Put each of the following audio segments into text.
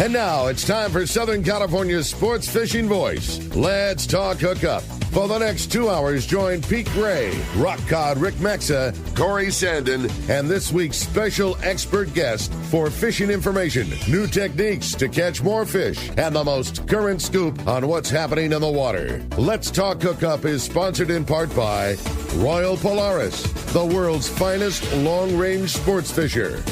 And now it's time for Southern California's sports fishing voice. Let's talk hookup. For the next 2 hours, join Pete Gray, Rock Cod Rick Maxa, Corey Sandin, and this week's special expert guest for fishing information, new techniques to catch more fish, and the most current scoop on what's happening in the water. Let's Talk Hookup is sponsored in part by Royal Polaris, the world's finest long-range sports fisher.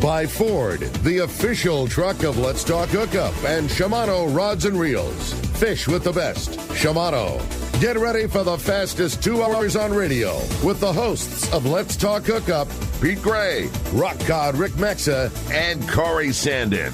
By Ford, the official truck of Let's Talk Hookup, and Shimano Rods and Reels. Fish with the best. Shimano. Get ready for the fastest 2 hours on radio with the hosts of Let's Talk Hookup, Pete Gray, Rock Cod Rick Maxa, and Corey Sandin.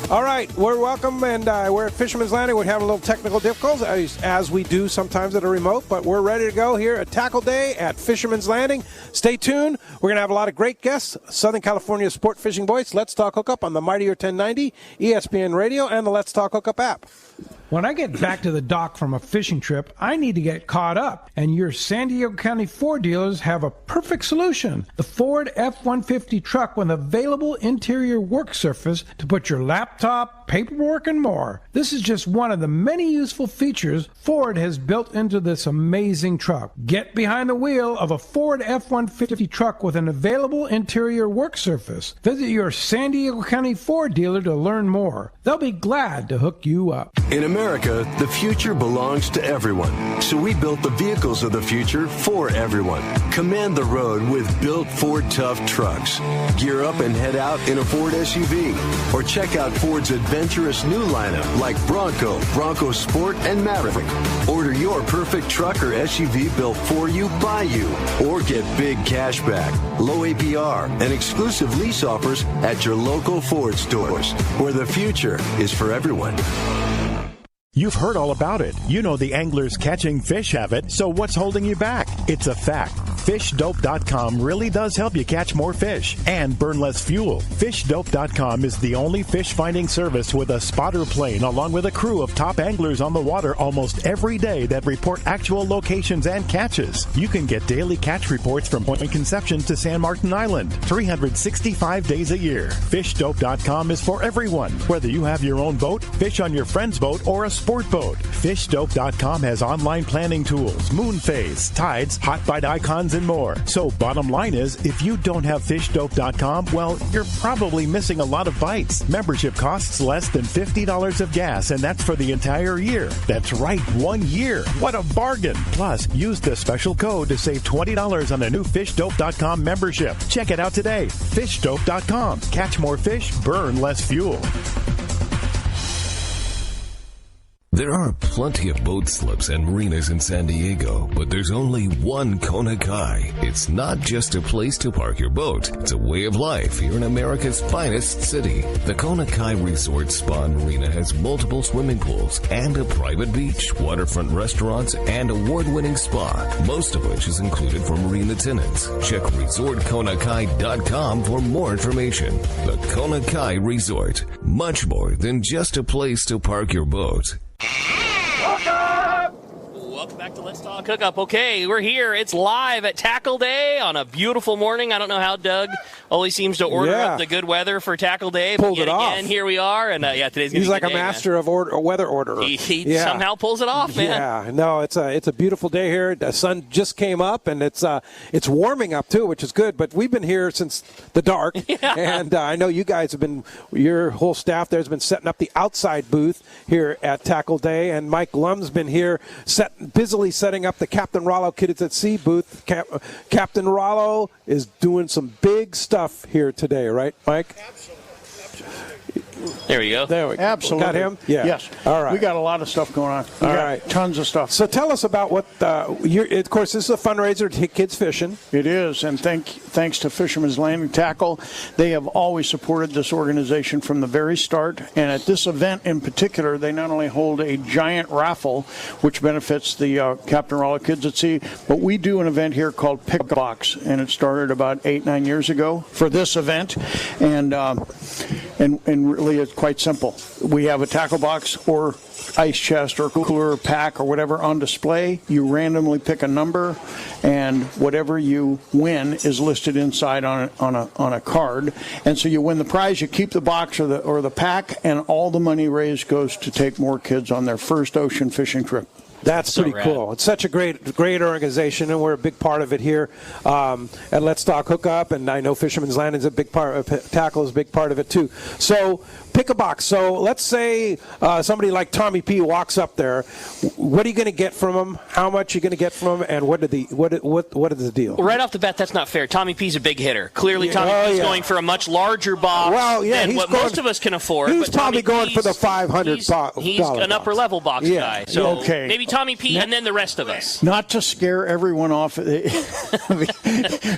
All right, we're welcome, and we're at Fisherman's Landing. We're having a little technical difficulties, as we do sometimes at a remote, but we're ready to go here at Tackle Day at Fisherman's Landing. Stay tuned. We're going to have a lot of great guests. Southern California Sport Fishing Voice, Let's Talk Hookup on the Mightier 1090, ESPN Radio, and the Let's Talk Hookup app. When I get back to the dock from a fishing trip, I need to get caught up, and your San Diego County Ford dealers have a perfect solution. The Ford F-150 truck with available interior work surface to put your laptop, paperwork, and more. This is just one of the many useful features Ford has built into this amazing truck. Get behind the wheel of a Ford F-150 truck with an available interior work surface. Visit your San Diego County Ford dealer to learn more. They'll be glad to hook you up. In America, the future belongs to everyone. So we built the vehicles of the future for everyone. Command the road with built Ford Tough trucks. Gear up and head out in a Ford SUV. Or check out Ford's adventurous new lineup like Bronco, Bronco Sport, and Maverick. Order your perfect truck or SUV built for you, by you. Or get big cash back, low APR, and exclusive lease offers at your local Ford stores, where the future is for everyone. You've heard all about it. You know the anglers catching fish have it, so what's holding you back? It's a fact. FishDope.com really does help you catch more fish and burn less fuel. FishDope.com is the only fish finding service with a spotter plane along with a crew of top anglers on the water almost every day that report actual locations and catches. You can get daily catch reports from Point Conception to San Martin Island, 365 days a year. FishDope.com is for everyone, whether you have your own boat, fish on your friend's boat, or a sport boat. FishDope.com has online planning tools, moon phase, tides, hot bite icons, and more. So bottom line is, if you don't have FishDope.com, well, you're probably missing a lot of bites. Membership costs less than $50 of gas, and that's for the entire year. That's right, 1 year. What a bargain. Plus, use the special code to save $20 on a new FishDope.com membership. Check it out today. FishDope.com. Catch more fish, burn less fuel. There are plenty of boat slips and marinas in San Diego, but there's only one Kona Kai. It's not just a place to park your boat. It's a way of life here in America's finest city. The Kona Kai Resort Spa and Marina has multiple swimming pools and a private beach, waterfront restaurants, and award-winning spa, most of which is included for marina tenants. Check ResortKonakai.com for more information. The Kona Kai Resort, much more than just a place to park your boat. Welcome back to Let's Talk Hookup. Okay, we're here. It's live at Tackle Day on a beautiful morning. I don't know how Doug always seems to order up the good weather for Tackle Day. But Pulled it off. Again, here we are. And today's going to be He's like a day, master of weather orderer. He somehow pulls it off, man. Yeah, no, it's a beautiful day here. The sun just came up, and it's warming up too, which is good. But we've been here since the dark, and I know you guys have been. Your whole staff there has been setting up the outside booth here at Tackle Day, and Mike Lum's been here busily setting up the Captain Rollo Kids at Sea booth. Captain Rollo is doing some big stuff here today, right, Mike? Absolutely. There we go. There we go. Absolutely. Got him? Yeah. Yes. All right. We got a lot of stuff going on. We got tons of stuff. So tell us about what, of course, this is a fundraiser to kids fishing. It is, and thanks to Fisherman's Landing Tackle, they have always supported this organization from the very start. And at this event in particular, they not only hold a giant raffle, which benefits the Captain Rollo Kids at Sea, but we do an event here called Pick Box, and it started about 8-9 years ago for this event. And And really, it's quite simple. We have a tackle box or ice chest or cooler or pack or whatever on display. You randomly pick a number, and whatever you win is listed inside on a card. And so you win the prize. You keep the box or the pack, and all the money raised goes to take more kids on their first ocean fishing trip. That's pretty cool. It's such a great organization, and we're a big part of it here at Let's Talk Hookup. And I know Fisherman's Landing's a big part of Tackle is a big part of it too. So pick a box. So let's say somebody like Tommy P walks up there. What are you going to get from him? How much are you going to get from him? And what is the deal? Well, right off the bat, that's not fair. Tommy P's a big hitter. Clearly, Tommy P's going for a much larger box than what most of us can afford. He's probably going for the $500. He's an upper level box guy. So maybe Tommy P and then the rest of us. Not to scare everyone off, a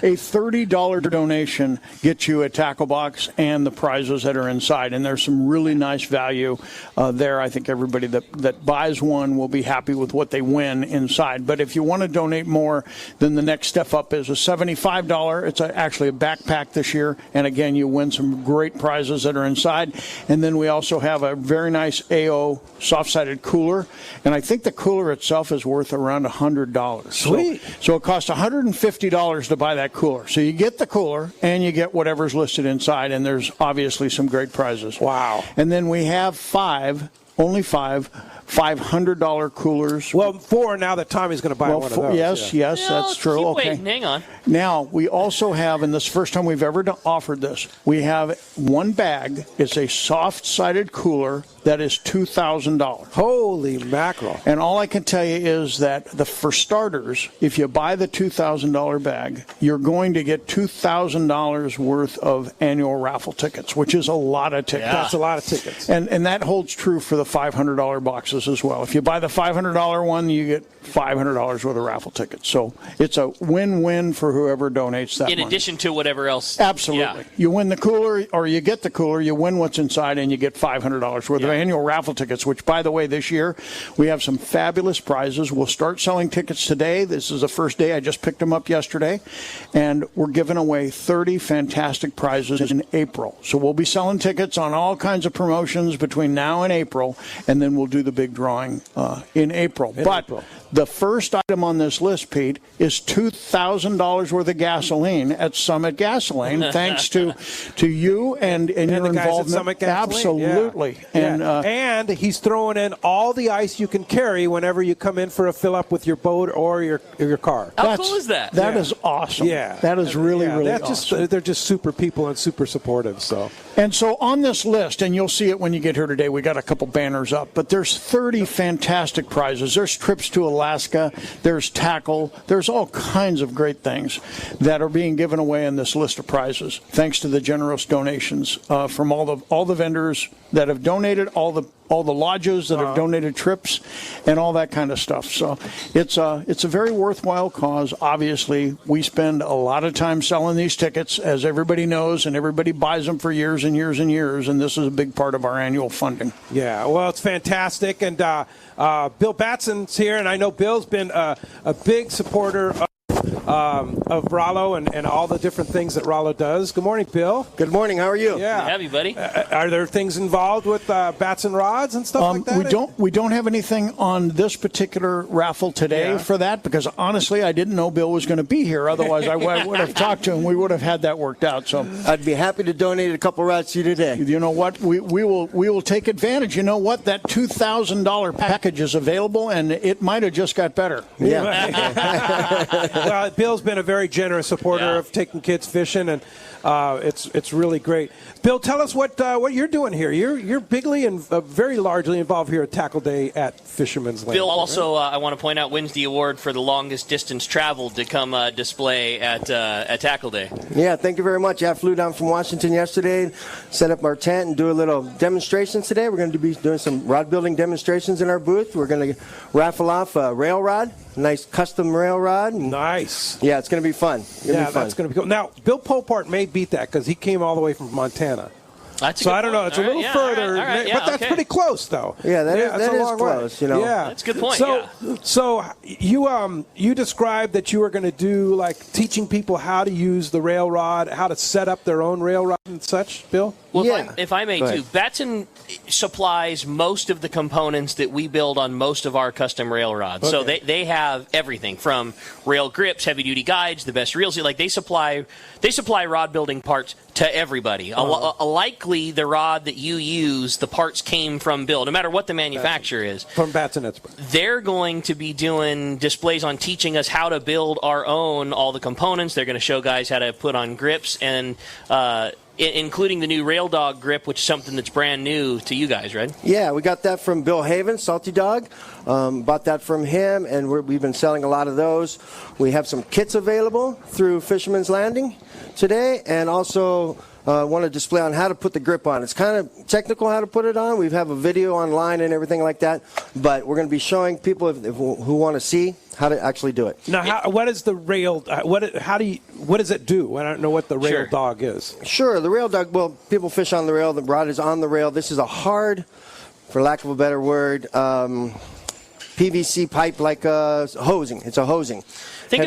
$30 donation gets you a tackle box and the prizes that are inside. And there's some really nice value there. I think everybody that buys one will be happy with what they win inside. But if you want to donate more, then the next step up is a $75. It's actually a backpack this year. And again, you win some great prizes that are inside. And then we also have a very nice AO soft-sided cooler. And I think the cooler itself is worth around $100. Sweet. So it costs $150 to buy that cooler. So you get the cooler and you get whatever's listed inside, and there's obviously some great prizes. Wow. And then we have only five $500 coolers. Well, 4 now that Tommy's going to buy one of those. Yes, that's true. Keep okay. waiting. Hang on. Now, we also have, and this is the first time we've ever offered this, we have one bag. It's a soft-sided cooler that is $2,000. Holy mackerel. And all I can tell you is that for starters, if you buy the $2,000 bag, you're going to get $2,000 worth of annual raffle tickets, which is a lot of tickets. Yeah. That's a lot of tickets. And that holds true for the $500 boxes as well. If you buy the $500 one, you get $500 worth of raffle tickets. So it's a win-win for whoever donates that money. In addition to whatever else. Absolutely. Yeah. You win the cooler, or you get the cooler, you win what's inside, and you get $500 worth of annual raffle tickets, which, by the way, this year we have some fabulous prizes. We'll start selling tickets today. This is the first day. I just picked them up yesterday. And we're giving away 30 fantastic prizes in April. So we'll be selling tickets on all kinds of promotions between now and April, and then we'll do the big drawing in April. The first item on this list, Pete, is $2,000 worth of gasoline at Summit Gasoline, thanks to you and your the guys involvement. at Summit Gasoline. Absolutely. Yeah. And he's throwing in all the ice you can carry whenever you come in for a fill-up with your boat or your car. How cool is that? That is awesome. Yeah. That is really awesome. They're just super people and super supportive. And so on this list, and you'll see it when you get here today, we got a couple banners up, but there's 30 fantastic prizes. There's trips to Alaska, there's tackle, there's all kinds of great things that are being given away in this list of prizes, thanks to the generous donations from all the vendors that have donated, all the lodges that have donated trips, and all that kind of stuff. So it's a very worthwhile cause. Obviously, we spend a lot of time selling these tickets, as everybody knows, and everybody buys them for years and years and years, and this is a big part of our annual funding. Yeah, well, it's fantastic. And Bill Batson's here, and I know Bill's been a big supporter of Rollo and all the different things that Rollo does. Good morning, Bill. Good morning. How are you? Good to have you, buddy. Are there things involved with bats and rods and stuff like that? We don't have anything on this particular raffle today for that, because honestly, I didn't know Bill was going to be here. Otherwise, I would have talked to him. We would have had that worked out. So I'd be happy to donate a couple rods to you today. You know what? We will take advantage. You know what? That $2,000 package is available, and it might have just got better. Yeah. Well, Bill's been a very generous supporter of taking kids fishing, and it's really great. Bill, tell us what you're doing here. You're bigly and very largely involved here at Tackle Day at Fisherman's Landing. Bill also, I want to point out, wins the award for the longest distance traveled to come display at Tackle Day. Yeah, thank you very much. I flew down from Washington yesterday, set up our tent, and do a little demonstration today. We're going to be doing some rod building demonstrations in our booth. We're going to raffle off a rail rod, a nice custom rail rod. Nice. Yeah, it's going to be fun. That's going to be cool. Now, Bill Popart may beat that because he came all the way from Montana. So I don't know. It's a little further, but that's pretty close, though. Yeah, that is close. You know. Yeah, that's a good point. So you described that you were going to do like teaching people how to use the rail rod, how to set up their own rail rod and such. Bill. Well, if I may too, Batson supplies most of the components that we build on most of our custom rail rods. So they have everything from rail grips, heavy duty guides, the best reels. Like they supply rod building parts to everybody. Likely the rod that you use, the parts came from Bill, no matter what the manufacturer is. From Batson Expert. They're going to be doing displays on teaching us how to build our own, all the components. They're going to show guys how to put on grips and including the new Rail Dog grip, which is something that's brand new to you guys, right? Yeah, we got that from Bill Haven, Salty Dog. Bought that from him, and we've been selling a lot of those. We have some kits available through Fisherman's Landing today, and also want to display on how to put the grip on. It's kind of technical how to put it on. We have a video online and everything like that, but we're going to be showing people who want to see how to actually do it. Now, what is the rail? What does it do? I don't know what the Rail Dog is. Sure, the Rail Dog. Well, people fish on the rail. The rod is on the rail. This is a hard, for lack of a better word, PVC pipe like hosing. It's a hosing. Think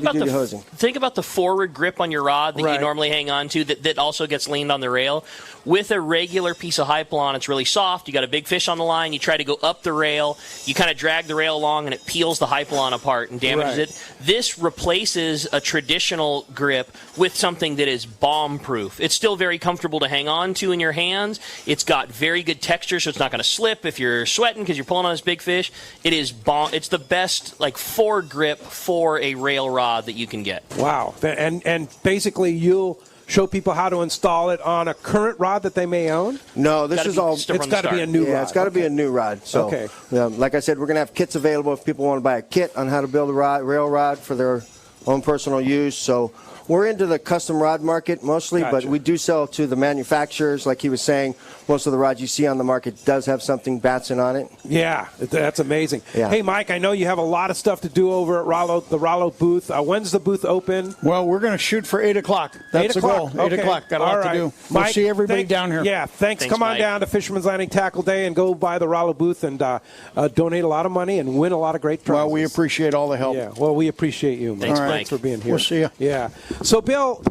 about the forward grip on your rod that you normally hang on to that also gets leaned on the rail. With a regular piece of Hypalon, it's really soft. You got a big fish on the line. You try to go up the rail. You kind of drag the rail along, and it peels the Hypalon apart and damages it. This replaces a traditional grip with something that is bomb-proof. It's still very comfortable to hang on to in your hands. It's got very good texture, so it's not going to slip if you're sweating because you're pulling on this big fish. It's the best forward grip for a rail rod that you can get. Wow. And basically you'll show people how to install it on a current rod that they may own? No, this is all. It's got to be a new rod. It's got to be a new rod. So, like I said, we're going to have kits available if people want to buy a kit on how to build a rail rod for their own personal use. So we're into the custom rod market mostly, but we do sell to the manufacturers. Like he was saying, most of the rods you see on the market does have something Batson on it. Yeah, that's amazing. Yeah. Hey, Mike, I know you have a lot of stuff to do over at the Rollo booth. When's the booth open? Well, we're going to shoot for 8 o'clock. That's the goal. 8 o'clock. Got a lot to do. We'll see everybody down here. Yeah, thanks. Come on Mike. down to Fisherman's Landing Tackle Day and go by the Rollo booth and donate a lot of money and win a lot of great prizes. Well, we appreciate all the help. Yeah, well, we appreciate you, Mike. Thanks for being here. We'll see you. Yeah. So, Bill,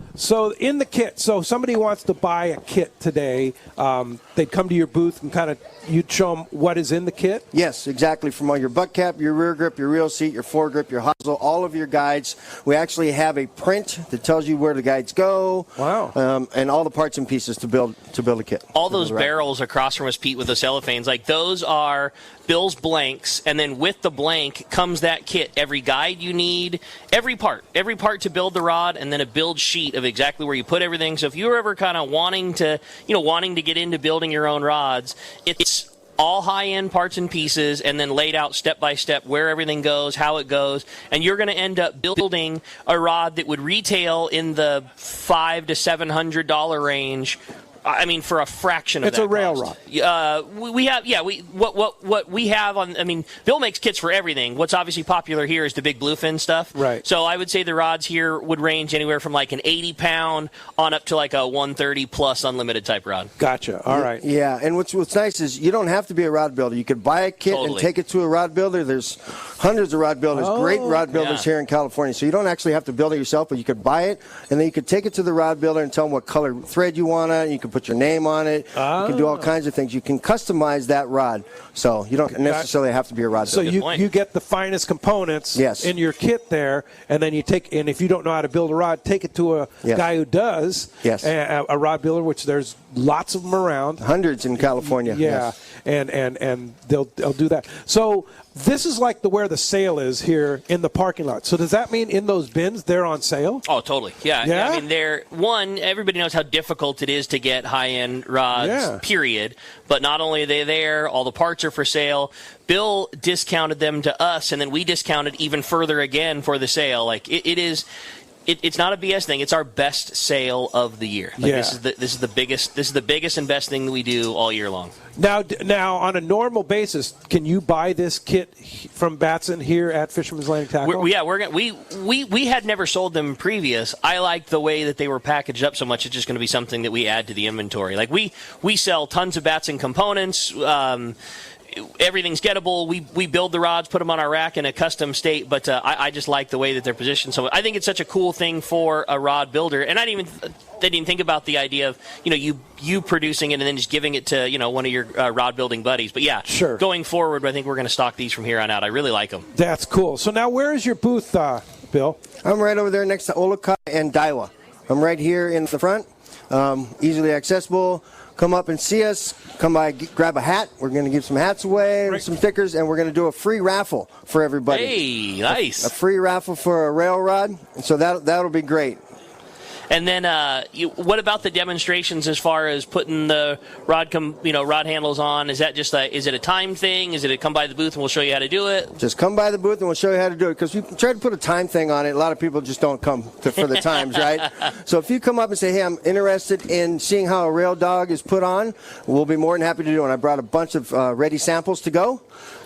in the kit, somebody wants to buy a kit today, they'd come to your booth and you'd show them what is in the kit? Yes, exactly. From all your butt cap, your rear grip, your reel seat, your foregrip, your hosel, all of your guides. We actually have a print that tells you where the guides go. Wow. And all the parts and pieces to build a kit. All those barrels across from us, Pete, with the cellophanes, those are Bill's blanks, and then with the blank comes that kit. Every guide you need, every part to build the rod, and then a build sheet of exactly where you put everything. So if you're ever kind of wanting to get into building your own rods, it's all high-end parts and pieces, and then laid out step by step where everything goes, how it goes, and you're going to end up building a rod that would retail in the $500 to $700 range. I mean, for a fraction of that. It's a rail cost. rod. We have, what we have on. I mean, Bill makes kits for everything. What's obviously popular here is the big bluefin stuff. Right. So I would say the rods here would range anywhere from an 80-pound on up to a 130-plus unlimited type rod. Gotcha. All right. Yeah, and what's nice is you don't have to be a rod builder. You could buy a kit and take it to a rod builder. There's hundreds of rod builders, great rod builders here in California. So you don't actually have to build it yourself, but you could buy it, and then you could take it to the rod builder and tell them what color thread you want on it. You can put your name on it. You can do all kinds of things. You can customize that rod, so you don't necessarily have to be a rod builder. So you get the finest components in your kit there, and then and if you don't know how to build a rod, take it to a guy who does, a rod builder, which there's lots of them around. Hundreds in California. Yeah, and they'll do that. So this is where the sale is here in the parking lot. So does that mean in those bins they're on sale? Oh, totally. Yeah. I mean, everybody knows how difficult it is to get high-end rods, period. But not only are they there, all the parts are for sale. Bill discounted them to us, and then we discounted even further again for the sale. It is... It's not a BS thing. It's our best sale of the year. This is the biggest and best thing that we do all year long. Now, on a normal basis, can you buy this kit from Batson here at Fisherman's Landing Tackle? We had never sold them previous. I liked the way that they were packaged up so much. It's just going to be something that we add to the inventory. Like we sell tons of Batson components. Everything's gettable. We build the rods, put them on our rack in a custom state, but I just like the way that they're positioned. So I think it's such a cool thing for a rod builder. And I didn't even think about the idea of you producing it and then just giving it to one of your rod building buddies. But yeah, sure. Going forward, I think we're going to stock these from here on out. I really like them. That's cool. So now, where is your booth, Bill? I'm right over there next to Olokai and Daiwa. I'm right here in the front, easily accessible. Come up and see us. Come by, grab a hat. We're going to give some hats away, some stickers, and we're going to do a free raffle for everybody. Hey, nice. A free raffle for a rail rod. So that'll be great. And then, what about the demonstrations as far as putting the rod handles on? Is that just is it a time thing? Is it come by the booth and we'll show you how to do it? Just come by the booth and we'll show you how to do it. Because we try to put a time thing on it. A lot of people just don't come for the times, right? So if you come up and say, hey, I'm interested in seeing how a rail dog is put on, we'll be more than happy to do it. And I brought a bunch of ready samples to go.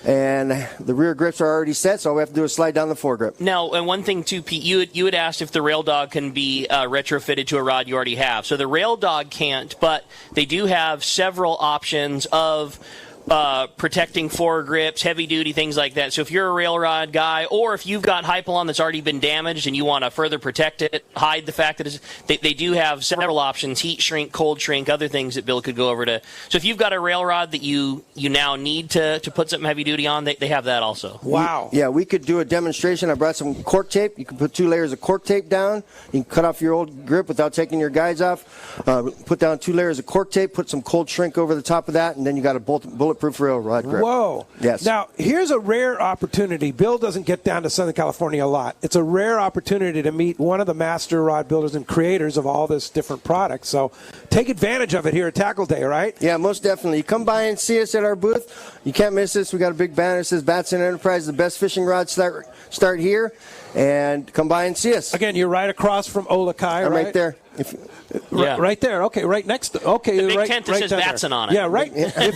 And the rear grips are already set, so all we have to do is slide down the foregrip. Now, and one thing too, Pete, you had asked if the rail dog can be retrofitted to a rod you already have. So the rail dog can't, but they do have several options of protecting foregrips, heavy duty, things like that. So if you're a rail rod guy, or if you've got Hypalon that's already been damaged and you want to further protect it, hide the fact that they do have several options: heat shrink, cold shrink, other things that Bill could go over to. So if you've got a rail rod that you now need to put something heavy duty on, they have that also. Wow. Yeah, we could do a demonstration. I brought some cork tape. You can put 2 layers of cork tape down. You can cut off your old grip without taking your guides off. Put down 2 layers of cork tape, put some cold shrink over the top of that, and then you got a bulletproof rail rod grip. Whoa. Yes. Now, here's a rare opportunity. Bill doesn't get down to Southern California a lot. It's a rare opportunity to meet one of the master rod builders and creators of all this different products. So take advantage of it here at Tackle Day, right? Yeah, most definitely. You come by and see us at our booth. You can't miss us. We got a big banner that says Batson Enterprise, the best fishing rods start here. And come by and see us. Again, you're right across from Olokai, I'm right there. Right there. Okay, right next to. Okay, the big right, tent that right says there. Batson on it. Yeah, right. If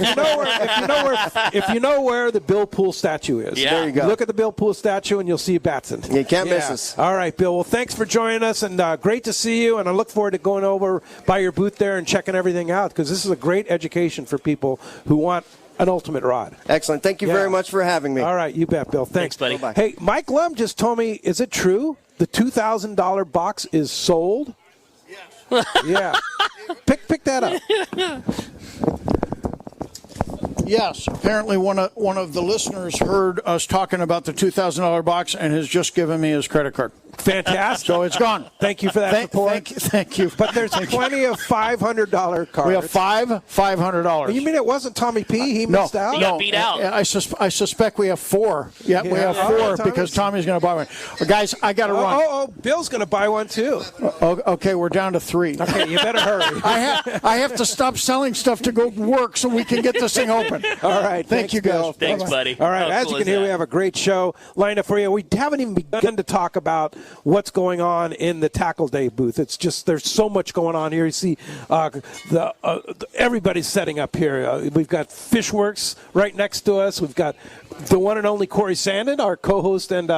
you know where the Bill Poole statue is, there you go. Look at the Bill Poole statue and you'll see Batson. You can't miss us. All right, Bill. Well, thanks for joining us, and great to see you. And I look forward to going over by your booth there and checking everything out, because this is a great education for people who want an ultimate rod. Excellent. Thank you very much for having me. All right, you bet, Bill. Thanks buddy. Bye-bye. Hey, Mike Lum just told me, is it true the $2,000 box is sold? Yeah. Pick that up. Yes, apparently one of the listeners heard us talking about the $2,000 box and has just given me his credit card. Fantastic. So it's gone. Thank you for that support. Thank you. But there's plenty of $500 cards. We have $500. You mean it wasn't Tommy P? He missed out? He got beat out. I suspect we have 4. Yeah, we have 4 because Tommy's going to buy one. Guys, I got to run. Oh, Bill's going to buy one too. Okay, we're down to 3. Okay, you better hurry. I have to stop selling stuff to go work so we can get this thing open. All right. Thank you, guys. Thanks, buddy. All right. As cool you can hear, we have a great show lined up for you. We haven't even begun to talk about what's going on in the Tackle Day booth. It's just, there's so much going on here. You see everybody's setting up here. We've got Fishworks right next to us. We've got the one and only Corey Sandin, our co-host and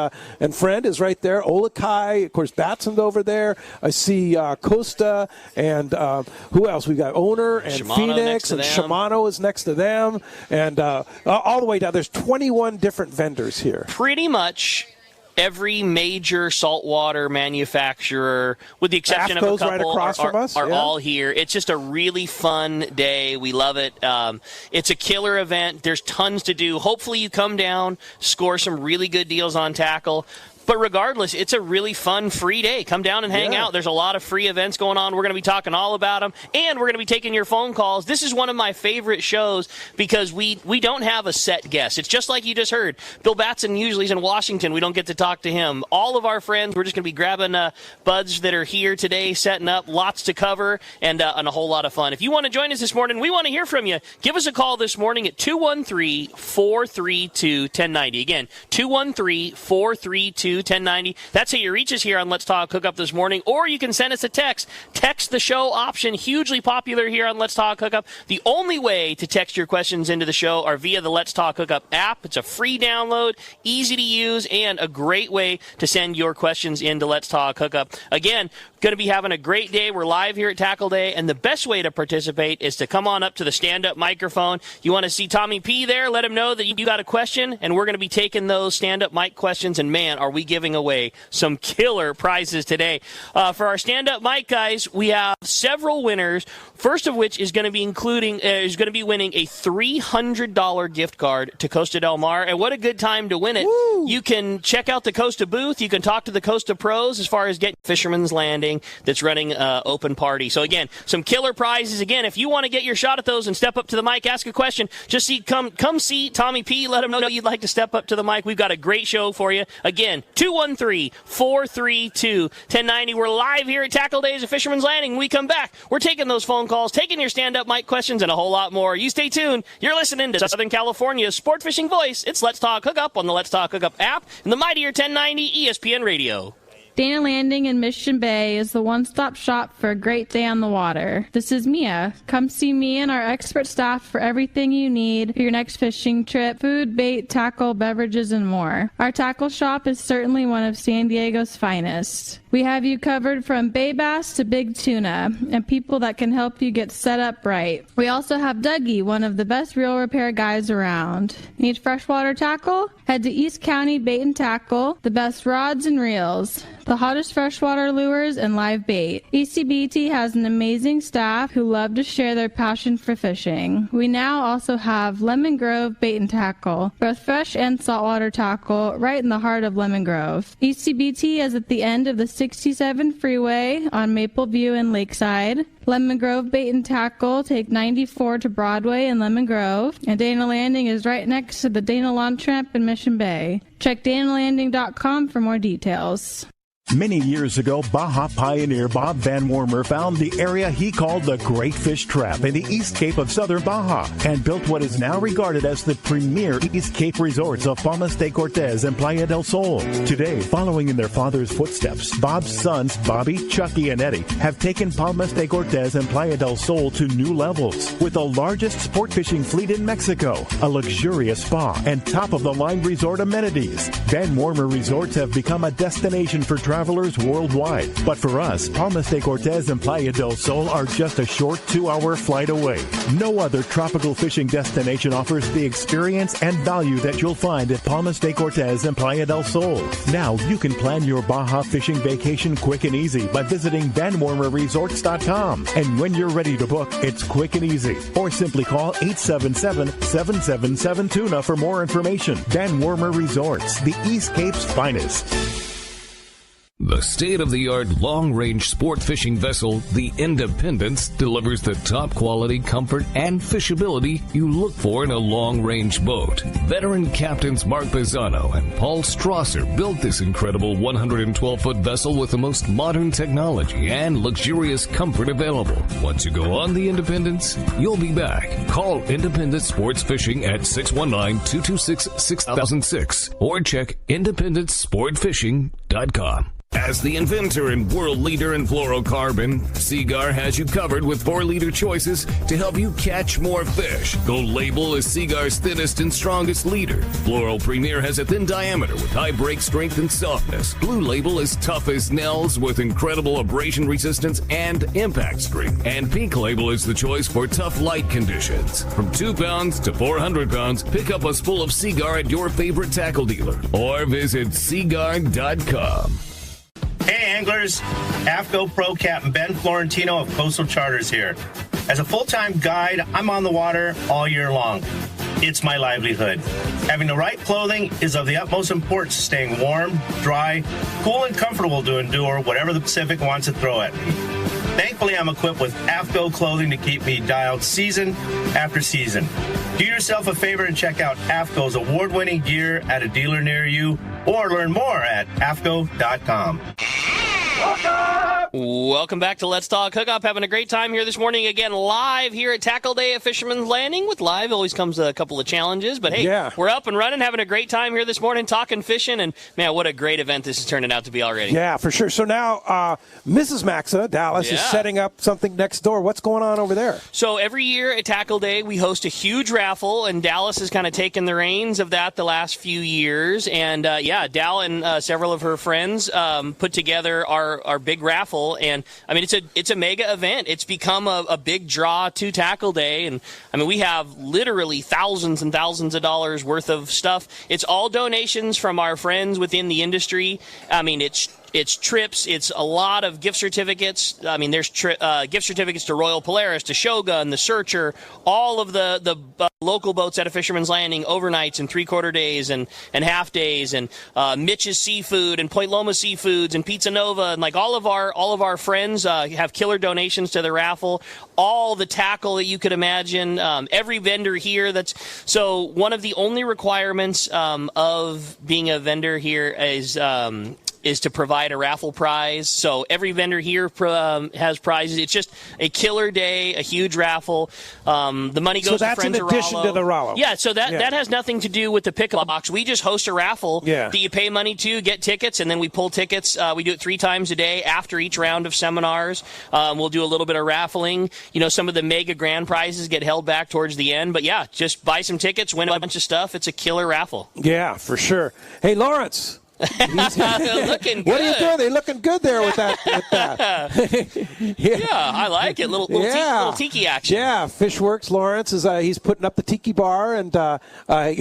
friend, is right there. Olokai, of course, Batson's over there. I see Costa and who else? We've got Owner and Shimano Phoenix, and Shimano is next to them. And all the way down, there's 21 different vendors here. Pretty much every major saltwater manufacturer, with the exception of a couple, right across from us. are all here. It's just a really fun day. We love it. It's a killer event. There's tons to do. Hopefully you come down, score some really good deals on tackle. But regardless, it's a really fun, free day. Come down and hang out. There's a lot of free events going on. We're going to be talking all about them, and we're going to be taking your phone calls. This is one of my favorite shows because we don't have a set guest. It's just like you just heard. Bill Batson usually is in Washington. We don't get to talk to him. All of our friends, we're just going to be grabbing buds that are here today, setting up, lots to cover, and a whole lot of fun. If you want to join us this morning, we want to hear from you. Give us a call this morning at 213-432-1090. Again, 213-432-1090. 432-1090. That's how you reach us here on Let's Talk Hookup this morning, or you can send us a text. Text the show option, hugely popular here on Let's Talk Hookup. The only way to text your questions into the show are via the Let's Talk Hookup app. It's a free download, easy to use, and a great way to send your questions into Let's Talk Hookup. Again, going to be having a great day. We're live here at Tackle Day, and the best way to participate is to come on up to the stand-up microphone. You want to see Tommy P there? Let him know that you got a question, and we're going to be taking those stand-up mic questions, and man, are we giving away some killer prizes today. For our stand-up mic guys, we have several winners, first of which is going to be winning a $300 gift card to Costa Del Mar, and what a good time to win it. Woo! You can check out the Costa booth. You can talk to the Costa pros as far as getting Fisherman's Landing that's running open party. So again, some killer prizes. Again, if you want to get your shot at those and step up to the mic, ask a question, just come see Tommy P. Let him know you'd like to step up to the mic. We've got a great show for you. Again, 213-432-1090. We're live here at Tackle Days at Fisherman's Landing. When we come back, we're taking those phone calls, taking your stand-up mic questions, and a whole lot more. You stay tuned. You're listening to Southern California's sport fishing voice. It's Let's Talk Hookup on the Let's Talk Hookup app and the mightier 1090 ESPN Radio. Dana Landing in Mission Bay is the one-stop shop for a great day on the water. This is Mia. Come see me and our expert staff for everything you need for your next fishing trip: food, bait, tackle, beverages, and more. Our tackle shop is certainly one of San Diego's finest. We have you covered from bay bass to big tuna, and people that can help you get set up right. We also have Dougie, one of the best reel repair guys around. Need freshwater tackle? Head to East County Bait and Tackle, the best rods and reels, the hottest freshwater lures, and live bait. ECBT has an amazing staff who love to share their passion for fishing. We now also have Lemon Grove Bait and Tackle, both fresh and saltwater tackle, right in the heart of Lemon Grove. ECBT is at the end of the 67 freeway on Maple View and Lakeside. Lemon Grove Bait and Tackle take 94 to Broadway in Lemon Grove, and Dana Landing is right next to the Dana Lawn Tramp in Mission Bay. Check danalanding.com for more details. Many years ago, Baja pioneer Bob Van Wormer found the area he called the Great Fish Trap in the East Cape of southern Baja and built what is now regarded as the premier East Cape resorts of Palmas de Cortez and Playa del Sol. Today, following in their father's footsteps, Bob's sons, Bobby, Chucky, and Eddie, have taken Palmas de Cortez and Playa del Sol to new levels with the largest sport fishing fleet in Mexico, a luxurious spa, and top-of-the-line resort amenities. Van Wormer Resorts have become a destination for travelers worldwide. But for us, Palmas de Cortez and Playa del Sol are just a short 2-hour flight away. No other tropical fishing destination offers the experience and value that you'll find at Palmas de Cortez and Playa del Sol. Now you can plan your Baja fishing vacation quick and easy by visiting VanWormerResorts.com. And when you're ready to book, it's quick and easy. Or simply call 877-777-TUNA for more information. Van Wormer Resorts, the East Cape's finest. The state-of-the-art long-range sport fishing vessel, the Independence, delivers the top quality, comfort, and fishability you look for in a long-range boat. Veteran captains Mark Bizzano and Paul Strasser built this incredible 112-foot vessel with the most modern technology and luxurious comfort available. Once you go on the Independence, you'll be back. Call Independence Sports Fishing at 619-226-6006 or check IndependenceSportFishing.com. As the inventor and world leader in fluorocarbon, Seagar has you covered with 4-liter choices to help you catch more fish. Gold Label is Seagar's thinnest and strongest leader. Fluoro Premier has a thin diameter with high break strength and softness. Blue Label is tough as nails with incredible abrasion resistance and impact strength. And Pink Label is the choice for tough light conditions. From 2 pounds to 400 pounds, pick up a spool of Seagar at your favorite tackle dealer or visit Seagar.com. Hey anglers, AFCO Pro Captain Ben Florentino of Coastal Charters here. As a full-time guide, I'm on the water all year long. It's my livelihood. Having the right clothing is of the utmost importance, staying warm, dry, cool, and comfortable to endure whatever the Pacific wants to throw at me. Thankfully, I'm equipped with AFCO clothing to keep me dialed season after season. Do yourself a favor and check out AFCO's award-winning gear at a dealer near you, or learn more at AFCO.com. Hookup! Welcome back to Let's Talk Hookup. Having a great time here this morning. Again, live here at Tackle Day at Fisherman's Landing. With live always comes a couple of challenges. But, hey, we're up and running, having a great time here this morning, talking fishing. And, man, what a great event this is turning out to be already. Yeah, for sure. So now Mrs. Maxa, Dallas, is setting up something next door. What's going on over there? So every year at Tackle Day, we host a huge raffle, and Dallas has kind of taken the reins of that the last few years. And, Dal and several of her friends put together our big raffle. And I mean, it's a mega event. It's become a big draw to Tackle Day, and I mean, we have literally thousands and thousands of dollars worth of stuff. It's all donations from our friends within the industry. I mean, it's trips. It's a lot of gift certificates. I mean, there's gift certificates to Royal Polaris, to Shogun, the Searcher, all of the local boats at a Fisherman's Landing, overnights and three-quarter days and half days, and Mitch's Seafood and Point Loma Seafoods and Pizza Nova, and like all of our friends have killer donations to the raffle. All the tackle that you could imagine. Every vendor here. So one of the only requirements of being a vendor here is to provide a raffle prize. So every vendor here has prizes. It's just a killer day, a huge raffle. The money goes to Friends of Rollo. So that's in addition to the Rollo. Yeah, so that has nothing to do with the pickup box. We just host a raffle that you pay money to, get tickets, and then we pull tickets. We do it 3 times a day after each round of seminars. We'll do a little bit of raffling. You know, some of the mega grand prizes get held back towards the end. But, yeah, just buy some tickets, win a bunch of stuff. It's a killer raffle. Yeah, for sure. Hey, Lawrence. Looking good. What are you doing? They're looking good there with that. Yeah, I like it. Little tiki action. Yeah, Fishworks Lawrence is he's putting up the tiki bar, and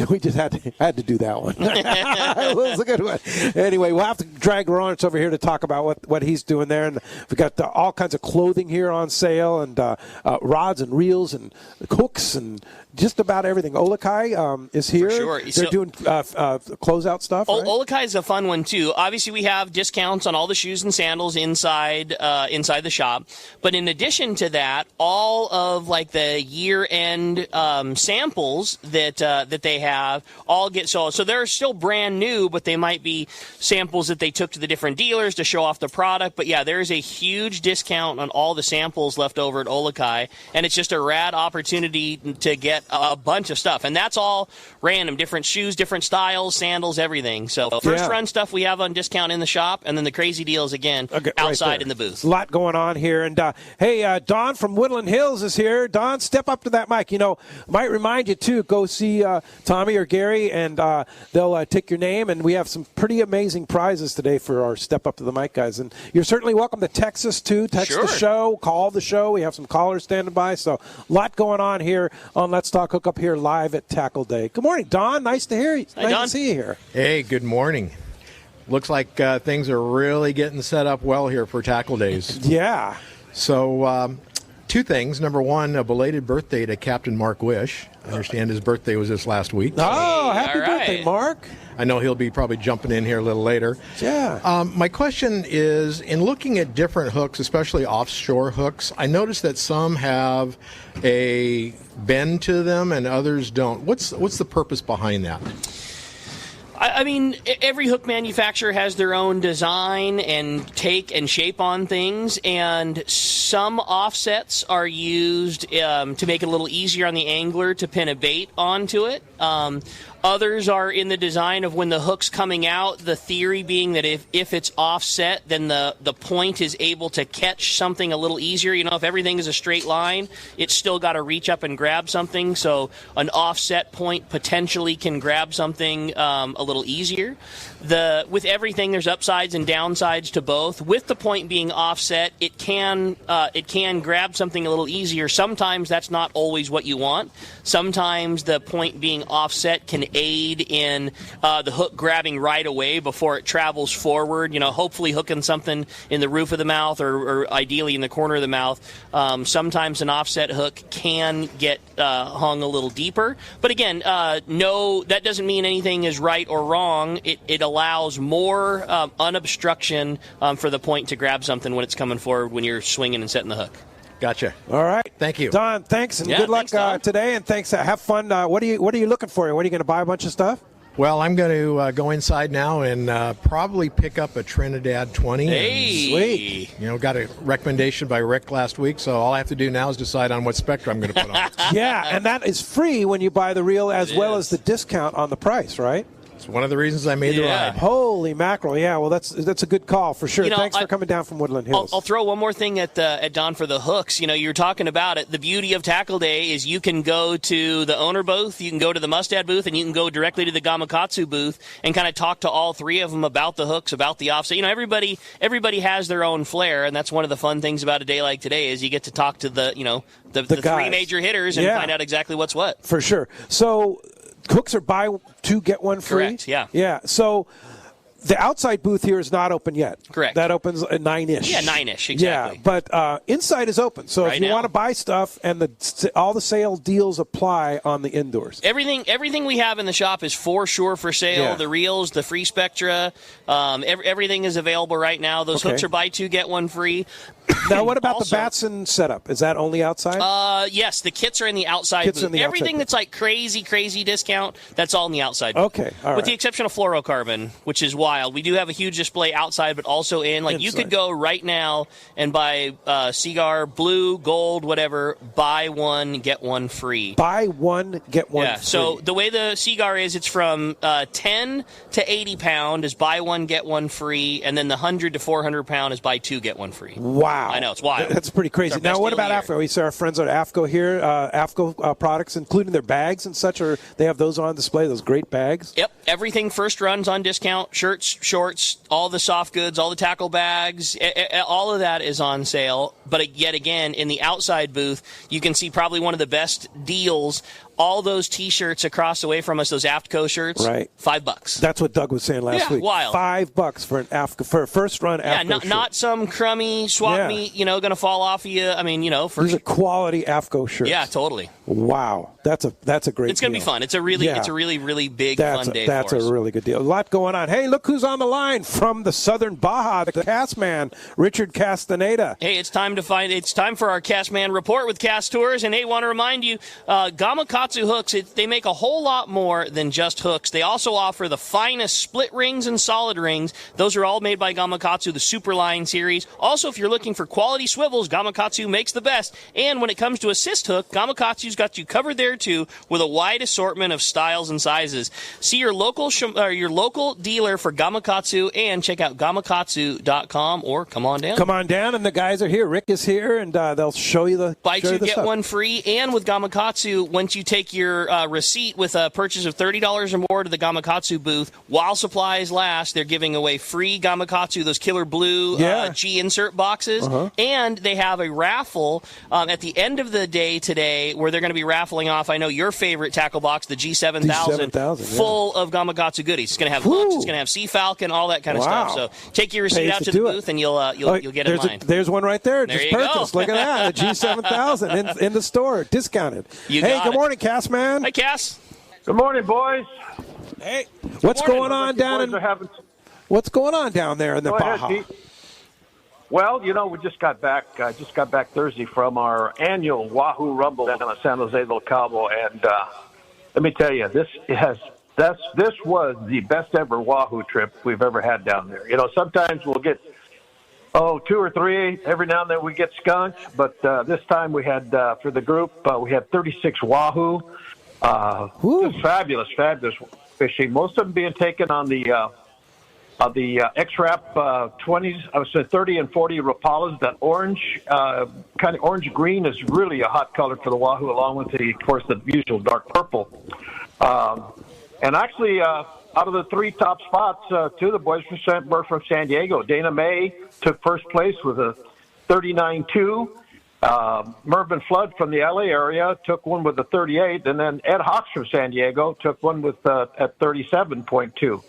we just had to do that one. It was a good one. Anyway, we'll have to drag Lawrence over here to talk about what he's doing there, and we've got all kinds of clothing here on sale, and rods and reels and hooks and just about everything. Olakai is here. For sure. They're doing closeout stuff. Right? Olakai is a fun one too. Obviously, we have discounts on all the shoes and sandals inside the shop. But in addition to that, all of like the year-end samples that they have all get sold. So they're still brand new, but they might be samples that they took to the different dealers to show off the product. But yeah, there is a huge discount on all the samples left over at Olakai, and it's just a rad opportunity to get a bunch of stuff. And that's all random, different shoes, different styles, sandals, everything. So first run stuff we have on discount in the shop, and then the crazy deals again outside in the booth. A lot going on here. And hey, Don from Woodland Hills is here. Don, step up to that mic. You know, might remind you too, go see Tommy or Gary, and they'll take your name. And we have some pretty amazing prizes today for our Step Up to the Mic guys. And you're certainly welcome to text us too. Text the show, call the show. We have some callers standing by. So a lot going on here on Let's Talk Hookup here live at Tackle Day. Good morning, Don. Nice to hear you. Hi, Don. To see you here. Hey, good morning. Looks like things are really getting set up well here for Tackle Days. Yeah. So 2 things. Number 1, a belated birthday to Captain Mark Wish. I understand his birthday was this last week. Oh, happy birthday, Mark. I know he'll be probably jumping in here a little later. Yeah. My question is, in looking at different hooks, especially offshore hooks, I noticed that some have a bend to them and others don't. What's the purpose behind that? I mean, every hook manufacturer has their own design and take and shape on things, and some offsets are used to make it a little easier on the angler to pin a bait onto it. Others are in the design of when the hook's coming out, the theory being that if it's offset, then the point is able to catch something a little easier. You know, if everything is a straight line, it's still got to reach up and grab something, so an offset point potentially can grab something a little easier. With everything, there's upsides and downsides to both. With the point being offset, it can grab something a little easier. Sometimes that's not always what you want. Sometimes the point being offset can aid in the hook grabbing right away before it travels forward. You know, hopefully hooking something in the roof of the mouth or ideally in the corner of the mouth. Sometimes an offset hook can get hung a little deeper. But again, no, that doesn't mean anything is right or wrong. It allows more unobstruction for the point to grab something when it's coming forward when you're swinging and setting the hook. Gotcha. All right. Thank you. Don, thanks, and good luck today, and thanks. Have fun. What are you looking for? What are you going to buy a bunch of stuff? Well, I'm going to go inside now and probably pick up a Trinidad 20. Hey! Sweet. Got a recommendation by Rick last week, so all I have to do now is decide on what Spectra I'm going to put on. Yeah, and that is free when you buy the reel as well as the discount on the price, right? It's one of the reasons I made the ride. Holy mackerel! Yeah, well, that's a good call for sure. Thanks for coming down from Woodland Hills. I'll throw one more thing at Don for the hooks. You're talking about it. The beauty of Tackle Day is you can go to the owner booth, you can go to the Mustad booth, and you can go directly to the Gamakatsu booth and kind of talk to all three of them about the hooks, about the offset. Everybody has their own flair, and that's one of the fun things about a day like today is you get to talk to the three major hitters and find out exactly what's what. For sure. So. Hooks are buy two, get one free? Correct, yeah. Yeah, so the outside booth here is not open yet. Correct. That opens at 9-ish. Yeah, 9-ish, exactly. Yeah, but inside is open. So if you want to buy stuff, and all the sale deals apply on the indoors. Everything we have in the shop is for sure for sale. Yeah. The reels, the free Spectra, everything is available right now. Those hooks are buy two, get one free. Now, what about the Batson setup? Is that only outside? Yes, the kits are in the outside booth. Everything that's like crazy discount, that's all in the outside booth. Okay, all right. With the exception of fluorocarbon, which is wild. We do have a huge display outside, but also in. Like, you could go right now and buy Seagar, blue, gold, whatever, buy one, get one free. Buy one, get one free. So the way the Seagar is, it's from 10 to 80 pound is buy one, get one free, and then the 100 to 400 pound is buy two, get one free. Wow. I know, it's wild. That's pretty crazy. Now, what about AFCO? We see our friends at AFCO here, AFCO products, including their bags and such, or they have those on display, those great bags? Yep. Everything first runs on discount. Shirts, shorts, all the soft goods, all the tackle bags, all of that is on sale. But yet again, in the outside booth, you can see probably one of the best deals. All those T-shirts across the way from us, those AFCO shirts, right? $5. That's what Doug was saying last week. Wild. $5 for an AFCO, for a first run AFCO shirt. Not some crummy swap meet, going to fall off of you. I mean, these are quality AFCO shirts. Yeah, totally. Wow, that's a great. It's going to be fun. It's a really big fun day. That's a really good deal. A lot going on. Hey, look who's on the line from the Southern Baja, the Cast Man, Richard Castaneda. Hey, it's time for our Cast Man report with Cast Tours, and hey, want to remind you, Gamakatsu hooks. They make a whole lot more than just hooks. They also offer the finest split rings and solid rings. Those are all made by Gamakatsu, the Superline series. Also, if you're looking for quality swivels, Gamakatsu makes the best. And when it comes to assist hook, Gamakatsu's got you covered there too, with a wide assortment of styles and sizes. See your local dealer for Gamakatsu and check out gamakatsu.com or come on down. Come on down, and the guys are here. Rick is here, and they'll show you the buy two, get stuff. one free. And with Gamakatsu, once you take your receipt with a purchase of $30 or more to the Gamakatsu booth, while supplies last, they're giving away free Gamakatsu, those killer blue G insert boxes. And they have a raffle at the end of the day today where they're going to be raffling off, I know your favorite tackle box, the G7000, full of Gamakatsu goodies. It's going to have hooks, it's going to have Sea Falcon, all that kind of stuff. So take your receipt out to the booth and you'll get in line. There's one right there. There just you purchased. go. Look at that, the G7000 in the store, discounted. Good morning, Cass Man. Hi, Cass. Good morning, boys. Hey, what's going on down there in the Baja? Well, we just got back. I just got back Thursday from our annual Wahoo Rumble down at San Jose del Cabo, and let me tell you, this was the best ever Wahoo trip we've ever had down there. Sometimes we'll get 2 or 3. Every now and then we get skunked, but this time we had for the group we had 36 Wahoo. Just fabulous fishing. Most of them being taken on the X-Rap 20s. I was 30 and 40 Rapalas. That orange, kind of orange green, is really a hot color for the Wahoo, along with of course, the usual dark purple. And actually, out of the 3 top spots, 2 of the boys were from San Diego. Dana May took first place with a 39.2. Mervyn Flood from the LA area took one with a 38, and then Ed Hawks from San Diego took one with at 37.2.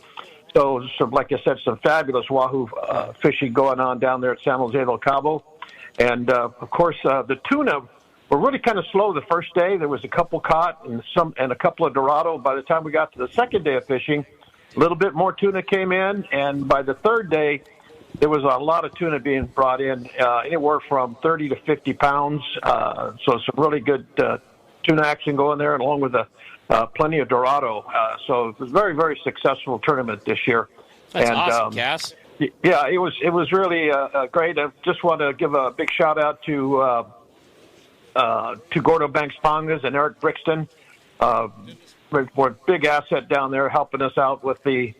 So, like I said, some fabulous Wahoo fishing going on down there at San Jose del Cabo. And, of course, the tuna were really kind of slow the first day. There was a couple caught and a couple of Dorado. By the time we got to the second day of fishing, a little bit more tuna came in. And by the third day, there was a lot of tuna being brought in, anywhere from 30 to 50 pounds. So some really good tuna action going there, along with a plenty of Dorado. So it was a very, very successful tournament this year. That's awesome, Cass. Yeah, it was really great. I just want to give a big shout out to Gordo Banks Pongas and Eric Brixton. We're a big asset down there, helping us out with the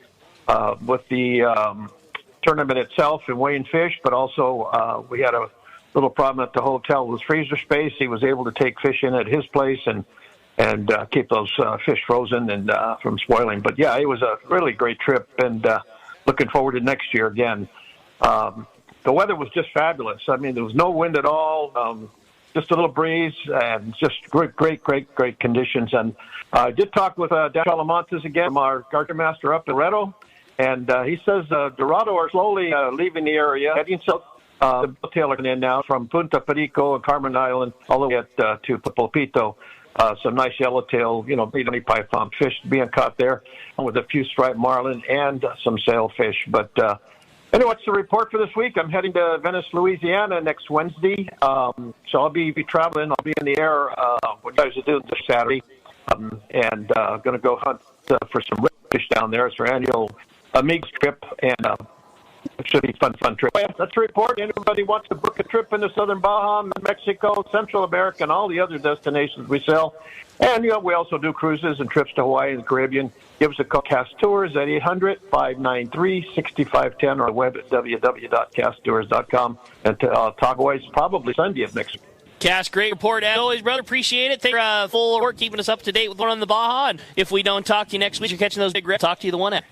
tournament itself and weighing fish. But also, we had a little problem at the hotel with freezer space. He was able to take fish in at his place and keep those fish frozen and from spoiling. But yeah, it was a really great trip, and looking forward to next year again. The weather was just fabulous. I mean, there was no wind at all, just a little breeze, and just great conditions. And I did talk with Dan Chalamontes again, our garter master up in Loretto, and he says Dorado are slowly leaving the area, heading south. The tail are in now from Punta Perico and Carmen Island all the way to Pulpito. Some nice yellowtail, Benny python fish being caught there, with a few striped marlin and some sailfish. But anyway, what's the report for this week? I'm heading to Venice, Louisiana next Wednesday. So I'll be traveling. I'll be in the air. What you guys are doing this Saturday, and going to go hunt for some redfish down there. It's our annual Amigos trip, and it should be a fun trip. That's a report. Anybody wants to book a trip into southern Baja, Mexico, Central America, and all the other destinations we sell. And, we also do cruises and trips to Hawaii and the Caribbean. Give us a call, Cast Tours, at 800-593-6510, or web at www.casttours.com. And talk Hawaii's probably Sunday of next week. Cass, great report as always, brother. Appreciate it. Thanks for full work keeping us up to date with one on the Baja. And if we don't talk to you next week, you're catching those big rips. Talk to you the one after.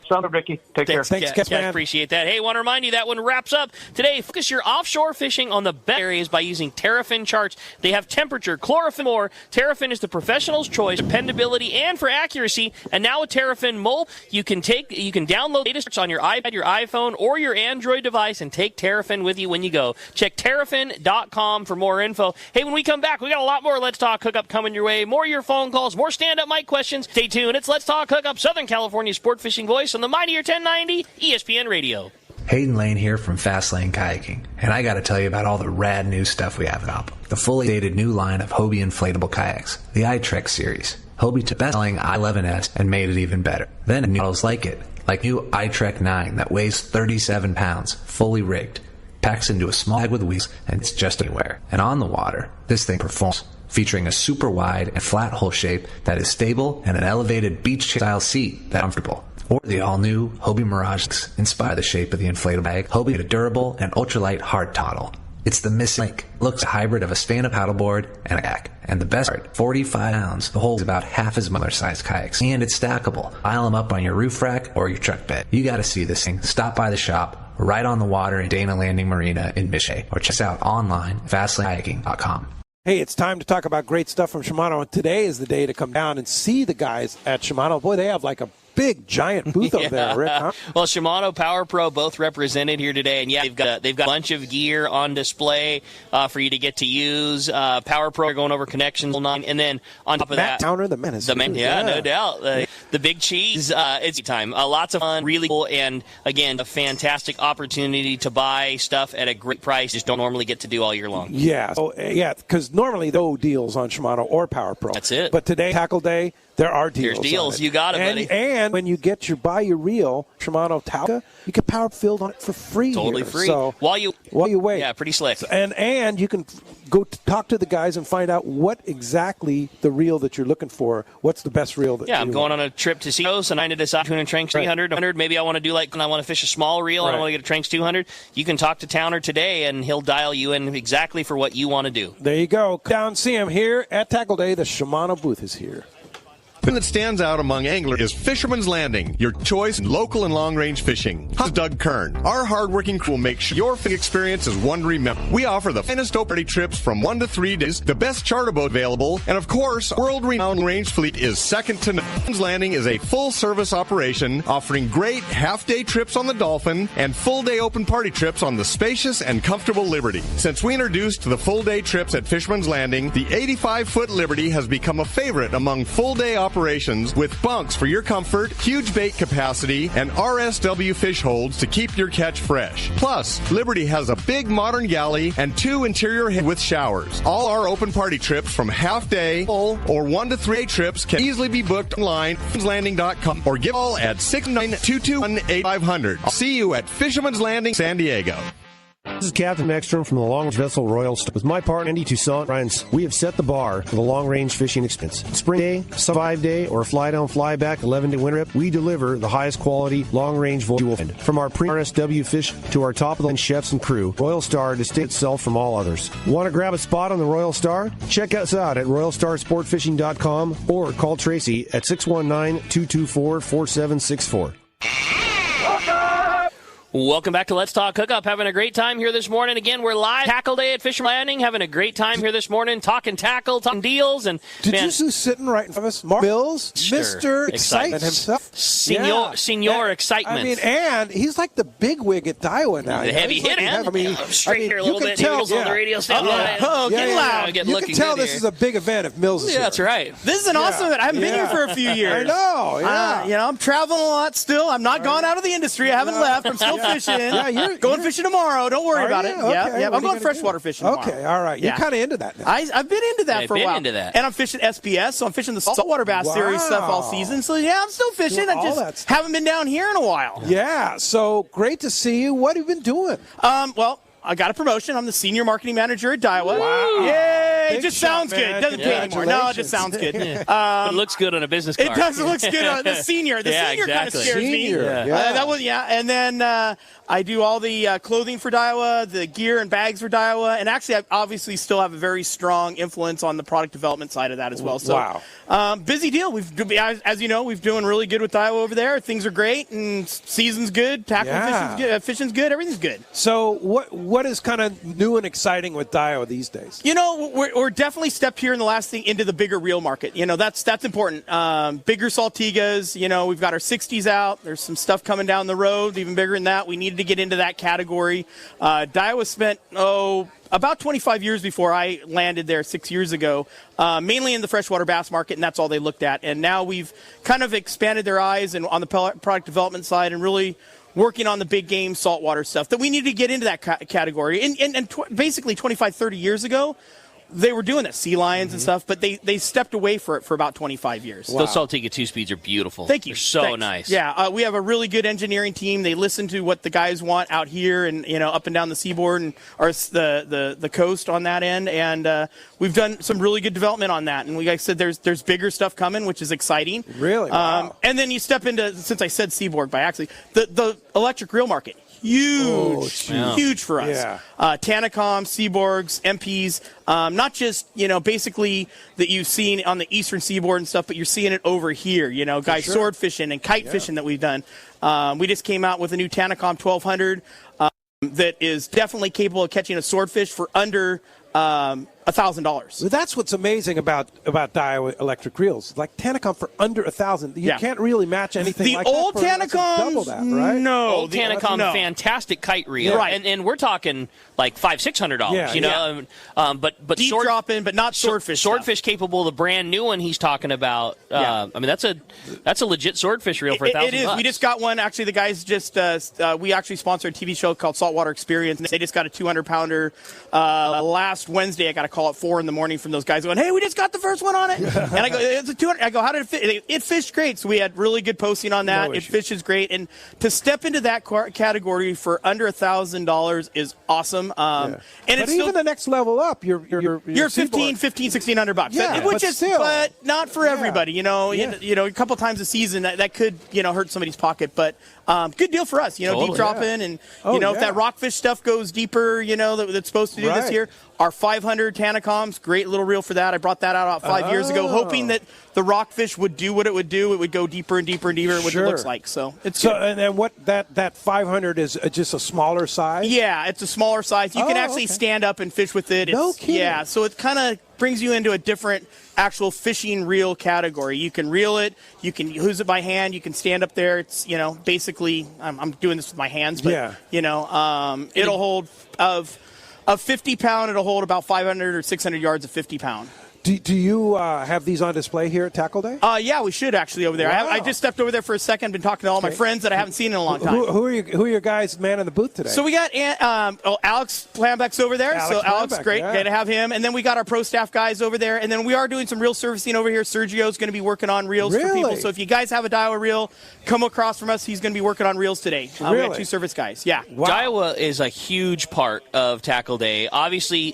Sound good, Ricky. Take care. Thanks, Cass, appreciate that. Hey, want to remind you that one wraps up today. Focus your offshore fishing on the best areas by using Terrafin charts. They have temperature, chlorophyll, more. Terrafin is the professional's choice, dependability, and for accuracy. And now with Terrafin Mobile, you can download the latest on your iPad, your iPhone, or your Android device and take Terrafin with you when you go. Check Terrafin.com for more info. Hey, when we come back, we got a lot more Let's Talk Hookup coming your way. More of your phone calls, more stand-up mic questions. Stay tuned. It's Let's Talk Hookup, Southern California sport fishing voice on the Mightier 1090 ESPN Radio. Hayden Lane here from Fast Lane Kayaking, and I got to tell you about all the rad new stuff we have up. The fully dated new line of Hobie inflatable kayaks, the iTrek series. Hobie took best-selling I-11S and made it even better. Then new models like it, like new iTrek 9 that weighs 37 pounds, fully rigged, packs into a small bag with wheels, and it's just anywhere. And on the water, this thing performs, featuring a super wide and flat hull shape that is stable and an elevated beach-style seat that's comfortable. Or the all-new Hobie Mirage inspire the shape of the inflatable bag. Hobie a durable and ultralight hard toggle. It's the missing link. Looks a hybrid of a stand-up paddleboard and a kayak. And the best part, 45 pounds. The hull is about half as much size kayaks. And it's stackable. Pile them up on your roof rack or your truck bed. You gotta see this thing. Stop by the shop, right on the water in Dana Landing Marina in Michigan. Or check us out online, fastlandkayaking.com. Hey, it's time to talk about great stuff from Shimano. And today is the day to come down and see the guys at Shimano. Boy, they have like a big giant booth over there, Rick. Huh? Well, Shimano, Power Pro, both represented here today, and yeah, they've got a bunch of gear on display for you to get to use. Power Pro are going over connections, and then on top of Matt that, Towner, the menace. Yeah, no doubt. The big cheese. It's time. Lots of fun, really cool, and again, a fantastic opportunity to buy stuff at a great price. Just don't normally get to do all year long. Yeah, because normally no deals on Shimano or Power Pro. That's it. But today, Tackle Day, there are deals. There's deals. You got it, buddy. And when you get buy your reel Shimano Tauca, you can power filled on it for free. Totally here. free. So while you wait. Yeah, pretty slick. And you can go talk to the guys and find out what exactly the reel that you're looking for. What's the best reel that I'm going on a trip to Seos, and I need to decide between a Tranks 300, 100. Maybe I want to do when I want to fish a small reel and I want to get a Tranks 200. You can talk to Towner today, and he'll dial you in exactly for what you want to do. There you go. Come down and see him here at Tackle Day. The Shimano booth is here. The thing that stands out among anglers is Fisherman's Landing, your choice in local and long-range fishing. Hi, Doug Kern. Our hardworking crew will make sure your fishing experience is one to remember. We offer the finest open trips from 1 to 3 days, the best charter boat available, and of course, world-renowned range fleet is second to none. Fisherman's Landing is a full-service operation offering great half-day trips on the Dolphin and full-day open party trips on the spacious and comfortable Liberty. Since we introduced the full-day trips at Fisherman's Landing, the 85-foot Liberty has become a favorite among full-day operators operations with bunks for your comfort, huge bait capacity, and RSW fish holds to keep your catch fresh. Plus, Liberty has a big modern galley and 2 interior heads with showers. All our open party trips from half day, full, or 1 to 3 trips can easily be booked online at fishermanslanding.com or give all at 69221-8500. I'll see you at Fisherman's Landing, San Diego. This is Captain Ekstrom from the Long Range Vessel Royal Star. With my partner, Andy Toussaint, we have set the bar for the long-range fishing experience. Spring day, 5-day, or fly-down, fly-back, 11-day winter trip, we deliver the highest quality long-range voyage you will find. From our pre-RSW fish to our top-of-the-line chefs and crew, Royal Star distinguishes itself from all others. Want to grab a spot on the Royal Star? Check us out at royalstarsportfishing.com or call Tracy at 619-224-4764. Welcome back to Let's Talk Hookup. Having a great time here this morning. Again, we're live tackle day at Fisherman Landing. Having a great time here this morning, talking tackle, talking deals, and did you see sitting right in front of us, Mark Mills, Mr. Excitement himself, Senor Excitement. I mean, and he's like the bigwig at Daiwa now. The heavy hit, man. Straight here a little bit. Tell, on the radio station. Getting loud. You can tell this is a big event if Mills is here. That's right. This is an awesome event. I haven't been here for a few years. I know. Yeah. I'm traveling a lot still. I'm not gone out of the industry. I haven't left. I'm still fishing. You're going fishing tomorrow. Don't worry about it. Okay. Yeah. I'm going freshwater fishing tomorrow. Okay, all right. You're kind of into that now. I've been into that for a while. And I'm fishing SPS, so I'm fishing the saltwater bass series stuff all season. So, I'm still fishing. I just haven't been down here in a while. Yeah, so great to see you. What have you been doing? Well, I got a promotion. I'm the senior marketing manager at Daiwa. Wow. Yay! It just sounds good. It doesn't pay anymore. No, it just sounds good. It looks good on a business card. It does. It looks good on the senior. The senior kind of scares me. And then I do all the clothing for Daiwa, the gear and bags for Daiwa, and actually I obviously still have a very strong influence on the product development side of that as well. So, busy deal. As you know, we've doing really good with Daiwa over there. Things are great, and season's good. Fishing's good. Everything's good. So what is kind of new and exciting with Daiwa these days? We're definitely stepped here in the last thing into the bigger reel market. That's important. Bigger Saltigas. We've got our 60s out. There's some stuff coming down the road, even bigger than that. We needed to get into that category. Daiwa spent about 25 years before I landed there 6 years ago, mainly in the freshwater bass market, and that's all they looked at. And now we've kind of expanded their eyes and on the product development side and really working on the big game saltwater stuff that we need to get into that category. And basically 25, 30 years ago, they were doing that, sea lions and stuff, but they stepped away for it for about 25 years. Wow. Those Saltiga 2-speeds are beautiful. Thank you. They're so nice. Yeah, we have a really good engineering team. They listen to what the guys want out here and up and down the seaboard and or the coast on that end. And we've done some really good development on that. And like I said, there's bigger stuff coming, which is exciting. Really? Wow. And then you step into, since I said seaboard by accident, the electric reel market. Huge for us. Yeah. Tanacom, Seaborgs, MPs, not just, basically that you've seen on the eastern seaboard and stuff, but you're seeing it over here, guys sword fishing and kite fishing that we've done. We just came out with a new Tanacom 1200 that is definitely capable of catching a swordfish for under $1,000. Well, that's what's amazing about Daiwa electric reels. Like Tanacom for under $1,000. You can't really match anything like that. The old Tanacom, double that, right? No. Old Tanacom, fantastic kite reel. Right. And we're talking like $500-$600, But deep dropping, but not swordfish. Swordfish capable, the brand new one he's talking about. I mean, that's a legit swordfish reel for $1,000. It is. We just got one. Actually, the guys just, we actually sponsored a TV show called Saltwater Experience. They just got a 200-pounder. Last Wednesday, I got a call at 4 a.m. from those guys going, "Hey, we just got the first one on it." And I go, "It's a 200." I go, "How did it fit?" It fished great. So we had really good posting on that. It fishes great. And to step into that category for under $1,000 is awesome. And it's even still, the next level up, you're $1,500, $1,600. Yeah, but not for everybody. A couple times a season that could hurt somebody's pocket. But good deal for us. Deep dropping and if that rockfish stuff goes deeper, that's supposed to do this year. Our 500 Tanacoms, great little reel for that. I brought that out about 5 years ago, hoping that the rockfish would do what it would do. It would go deeper and deeper and deeper, what it looks like. So it's good. And then what that 500 is just a smaller size? Yeah, it's a smaller size. You can actually stand up and fish with it. No kidding. Yeah, so it kind of brings you into a different actual fishing reel category. You can reel it. You can use it by hand. You can stand up there. It's, basically, I'm doing this with my hands, but, it'll hold of 50-pound, it'll hold about 500 or 600 yards of 50-pound. Do you have these on display here at Tackle Day? Yeah, we should actually over there. Wow. I just stepped over there for a second. Been talking to all my friends that I haven't seen in a long time. Who are your guys, man, in the booth today? So we got Alex Plambeck's over there. Alex, great to have him. And then we got our pro staff guys over there. And then we are doing some reel servicing over here. Sergio's going to be working on reels for people. So if you guys have a Daiwa reel, come across from us. He's going to be working on reels today. We got 2 service guys. Yeah. Wow. Daiwa is a huge part of Tackle Day. Obviously,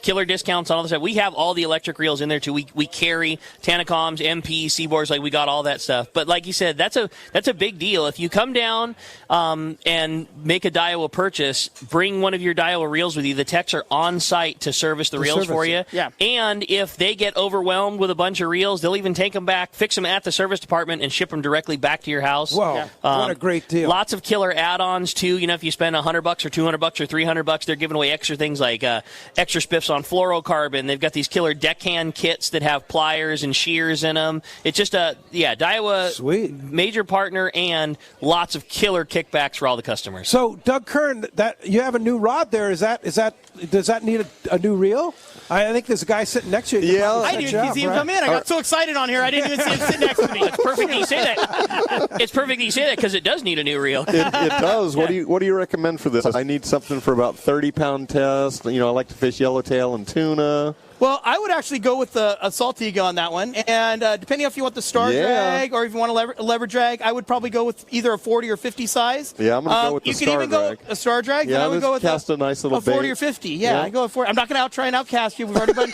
killer discounts on all the stuff. We have all the electric reels in there too. We carry Tanacoms, MP, Seaboards, like we got all that stuff. But like you said, that's a big deal. If you come down and make a Daiwa purchase, bring one of your Daiwa reels with you. The techs are on site to service the reels for you. Yeah. And if they get overwhelmed with a bunch of reels, they'll even take them back, fix them at the service department, and ship them directly back to your house. Wow, what a great deal. Lots of killer add-ons too. If you spend $100 or $200 or $300, they're giving away extra things like extra spiffs on fluorocarbon. They've got these killer deckhand kits that have pliers and shears in them. It's just Daiwa, sweet major partner, and lots of killer kickbacks for all the customers. So, Doug Kern, that you have a new rod there. Does that need a new reel? I think there's a guy sitting next to you. Yeah, I didn't see him come in. I got so excited on here, I didn't even see him sit next to me. It's perfect that you say that. It's perfect that you say that because it does need a new reel. It does. What do you recommend for this? I need something for about 30-pound test. I like to fish yellowtail and tuna. Well, I would actually go with a Saltiga on that one. And depending on if you want the star drag or if you want a lever drag, I would probably go with either a 40 or 50 size. Yeah, I'm going to go with the star drag. You can even go a star drag. Yeah, then I would go with cast a nice little 40 bait. or 50. Yeah, I go with 40. I'm not going to try and outcast you. We've already been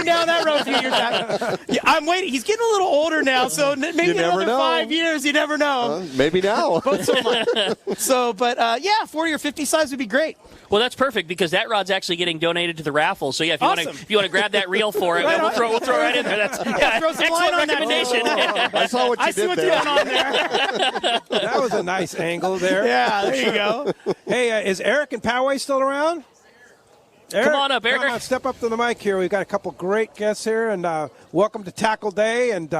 down that road a few years back. Yeah, I'm waiting. He's getting a little older now, so maybe another 5 years. You never know. Maybe now. But 40 or 50 size would be great. Well, that's perfect because that rod's actually getting donated to the raffle. So yeah, if you want to grab that reel for it, we'll throw it right in there. That's throw some line on recommendation. I saw what you did there. On there. That was a nice angle there. Yeah, there you go. Hey, is Eric and Poway still around? Eric, come on up, Eric. Come on, step up to the mic here. We've got a couple great guests here, and welcome to Tackle Day, and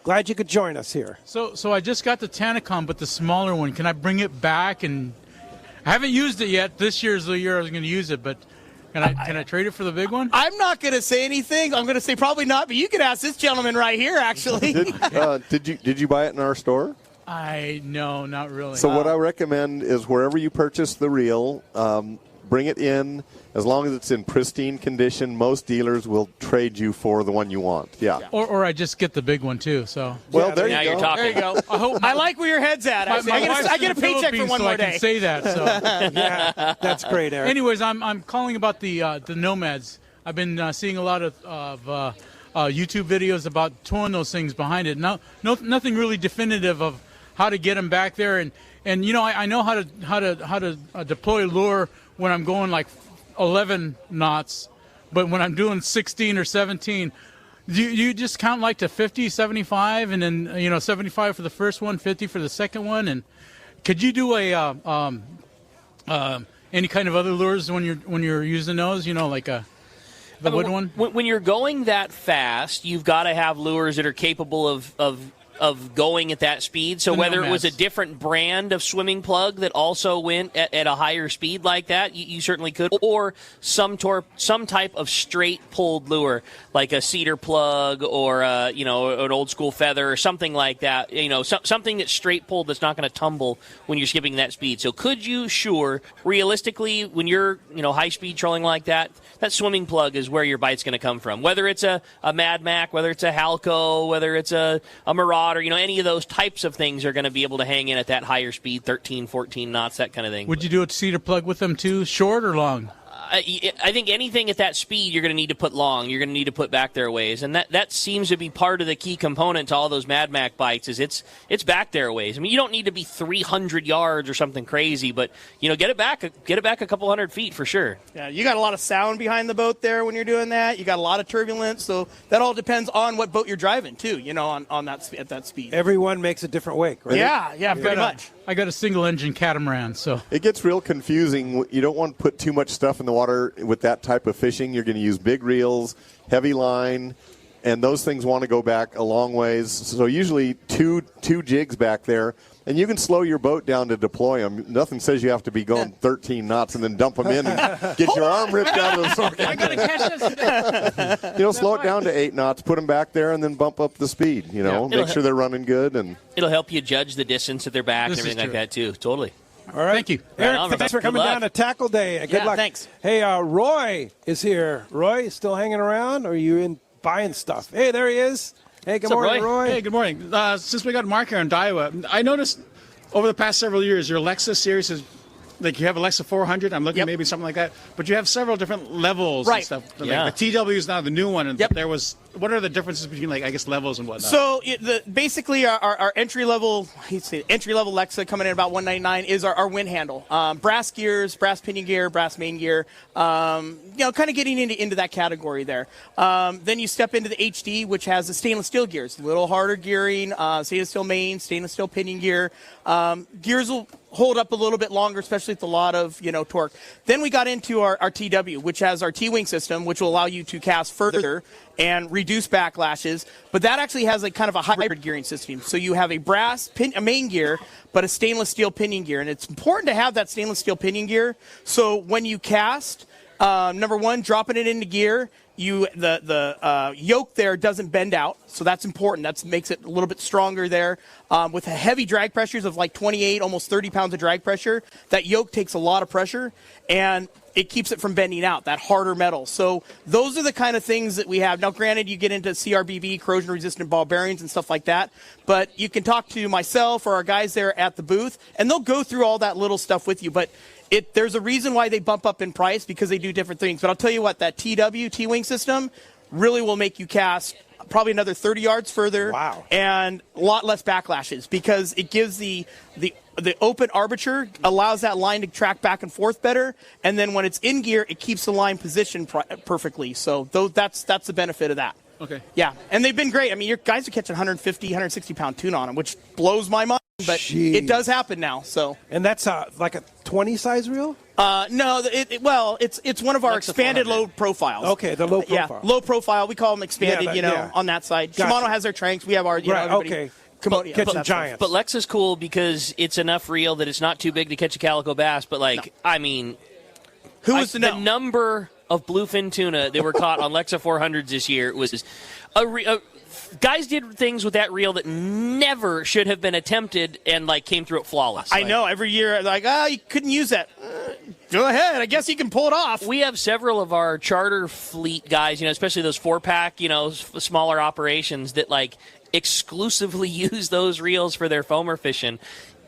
glad you could join us here. So I just got the Tanacom, but the smaller one. Can I bring it back? And I haven't used it yet. This year's the year I was going to use it, but can I trade it for the big one? I'm not going to say anything. I'm going to say probably not, but you can ask this gentleman right here, actually. Did you buy it in our store? No, not really. So what I recommend is wherever you purchase the reel, bring it in. As long as it's in pristine condition, most dealers will trade you for the one you want. Yeah. Or I just get the big one too. So. Well, there you go. You're talking. There you go. I like where your head's at. I get a paycheck for one more day. I can say that. So. Yeah, that's great, Eric. Anyways, I'm calling about the Nomads. I've been seeing a lot of YouTube videos about towing those things behind it. Nothing really definitive of how to get them back there, and I know how to deploy lure when I'm going like 11 knots, but when I'm doing 16 or 17, you just count like to 50, 75, and then 75 for the first one, 50 for the second one, and could you do a any kind of other lures when you're using those? Like the wood one. When you're going that fast, you've got to have lures that are capable of going at that speed. So whether it was a different brand of swimming plug that also went at a higher speed like that, you certainly could. Or some type of straight pulled lure, like a cedar plug or an old school feather or something like that. Something that's straight pulled that's not going to tumble when you're skipping that speed. So could you? Sure. Realistically, when you're high speed trolling like that, that swimming plug is where your bite's going to come from. Whether it's a Mad Mac, whether it's a Halco, whether it's a Marauder, any of those types of things are going to be able to hang in at that higher speed, 13, 14 knots, that kind of thing. Would you do a cedar plug with them too, short or long? I think anything at that speed you're going to need to put long. You're going to need to put back there ways. And that seems to be part of the key component to all those Mad Mac bites is it's back there ways. I mean, you don't need to be 300 yards or something crazy, but, get it back a couple hundred feet for sure. Yeah, you got a lot of sound behind the boat there when you're doing that. You got a lot of turbulence, so that all depends on what boat you're driving too, on that at that speed. Everyone makes a different wake, right? Yeah, pretty much. I got a single-engine catamaran, so it gets real confusing. You don't want to put too much stuff in the water with that type of fishing. You're going to use big reels, heavy line, and those things want to go back a long ways. So usually two jigs back there. And you can slow your boat down to deploy them. Nothing says you have to be going 13 knots and then dump them in and get your arm ripped out of the sword. I got to catch this. Slow it down to 8 knots, put them back there, and then bump up the speed. Make sure they're running good. And it'll help you judge the distance that they're back and everything like that, too. Totally. All right. Thank you. Eric, thanks for coming down to Tackle Day. Good luck. Thanks. Hey, Roy is here. Roy, still hanging around, or are you in buying stuff? Hey, there he is. Hey, good morning, Roy. Hey, good morning. Since we got Mark here in Daiwa, I noticed over the past several years your Alexa series is like you have Alexa 400. I'm looking maybe something like that, but you have several different levels and stuff. Like the TW is now the new one, and there was. What are the differences between levels and whatnot? So basically our entry level Alexa coming in about $199 is our wind handle, brass gears, brass pinion gear, brass main gear. Kind of getting into that category there. Then you step into the HD, which has the stainless steel gears, a little harder gearing, stainless steel main, stainless steel pinion gear. Gears will hold up a little bit longer, especially with a lot of torque. Then we got into our TW, which has our T-wing system, which will allow you to cast further and reduce backlashes, but that actually has kind of a hybrid gearing system. So you have a brass a main gear, but a stainless steel pinion gear, and it's important to have that stainless steel pinion gear. So when you cast, number one, dropping it into gear, the yoke there doesn't bend out, so that's important. That makes it a little bit stronger there. With heavy drag pressures of 28, almost 30 pounds of drag pressure, that yoke takes a lot of pressure, and it keeps it from bending out, that harder metal. So those are the kind of things that we have. Now, granted, you get into CRBB, corrosion-resistant ball bearings and stuff like that, but you can talk to myself or our guys there at the booth, and they'll go through all that little stuff with you. But there's a reason why they bump up in price, because they do different things. But I'll tell you what, that T-wing system really will make you cast probably another 30 yards further. Wow. And a lot less backlashes, because it gives the open armature, allows that line to track back and forth better, and then when it's in gear, it keeps the line positioned perfectly. So that's the benefit of that. Okay. Yeah, and they've been great. I mean, your guys are catching 150, 160-pound tune on them, which blows my mind, but it does happen now. So. And that's like a 20-size reel? No, it's one of our expanded low profiles. Okay, the low profile. Yeah, low profile. We call them expanded, on that side. Gotcha. Shimano has their tranks. We have our, okay. Catching giants. But Lex is cool because it's enough reel that it's not too big to catch a calico bass. But who was the number of bluefin tuna that were caught on Lexa 400s this year was guys did things with that reel that never should have been attempted and came through it flawless. I know every year you couldn't use that. Go ahead. I guess you can pull it off. We have several of our charter fleet guys, especially those 4-pack, smaller operations that exclusively use those reels for their foamer fishing.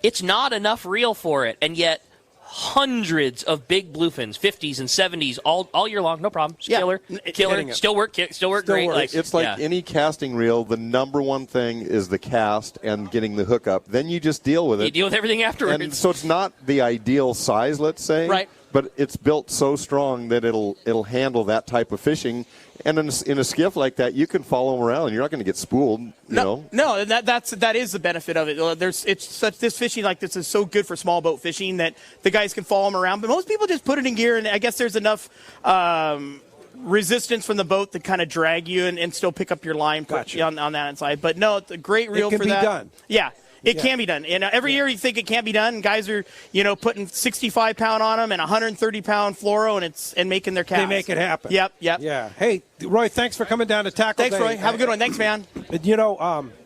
It's not enough reel for it, and yet hundreds of big bluefins, 50s and 70s, all year long, no problem. Killer, still work great. It's any casting reel. The number one thing is the cast and getting the hookup. Then you just deal with it. You deal with everything afterwards. And so it's not the ideal size, let's say, right? But it's built so strong that it'll handle that type of fishing. And in a skiff like that, you can follow them around, and you're not going to get spooled. No, that is the benefit of it. This fishing like this is so good for small boat fishing that the guys can follow them around. But most people just put it in gear, and I guess there's enough resistance from the boat to kind of drag you and still pick up your line on that side. But no, it's a great reel for that. It can be done. Yeah. It can be done. And every year you think it can't be done, and guys are, putting 65-pound on them and 130-pound fluoro and making their cast. They make it happen. Yep. Yeah. Hey, Roy, thanks for coming down to Tackle Day. Thanks, Roy. Have a good one. Thanks, man.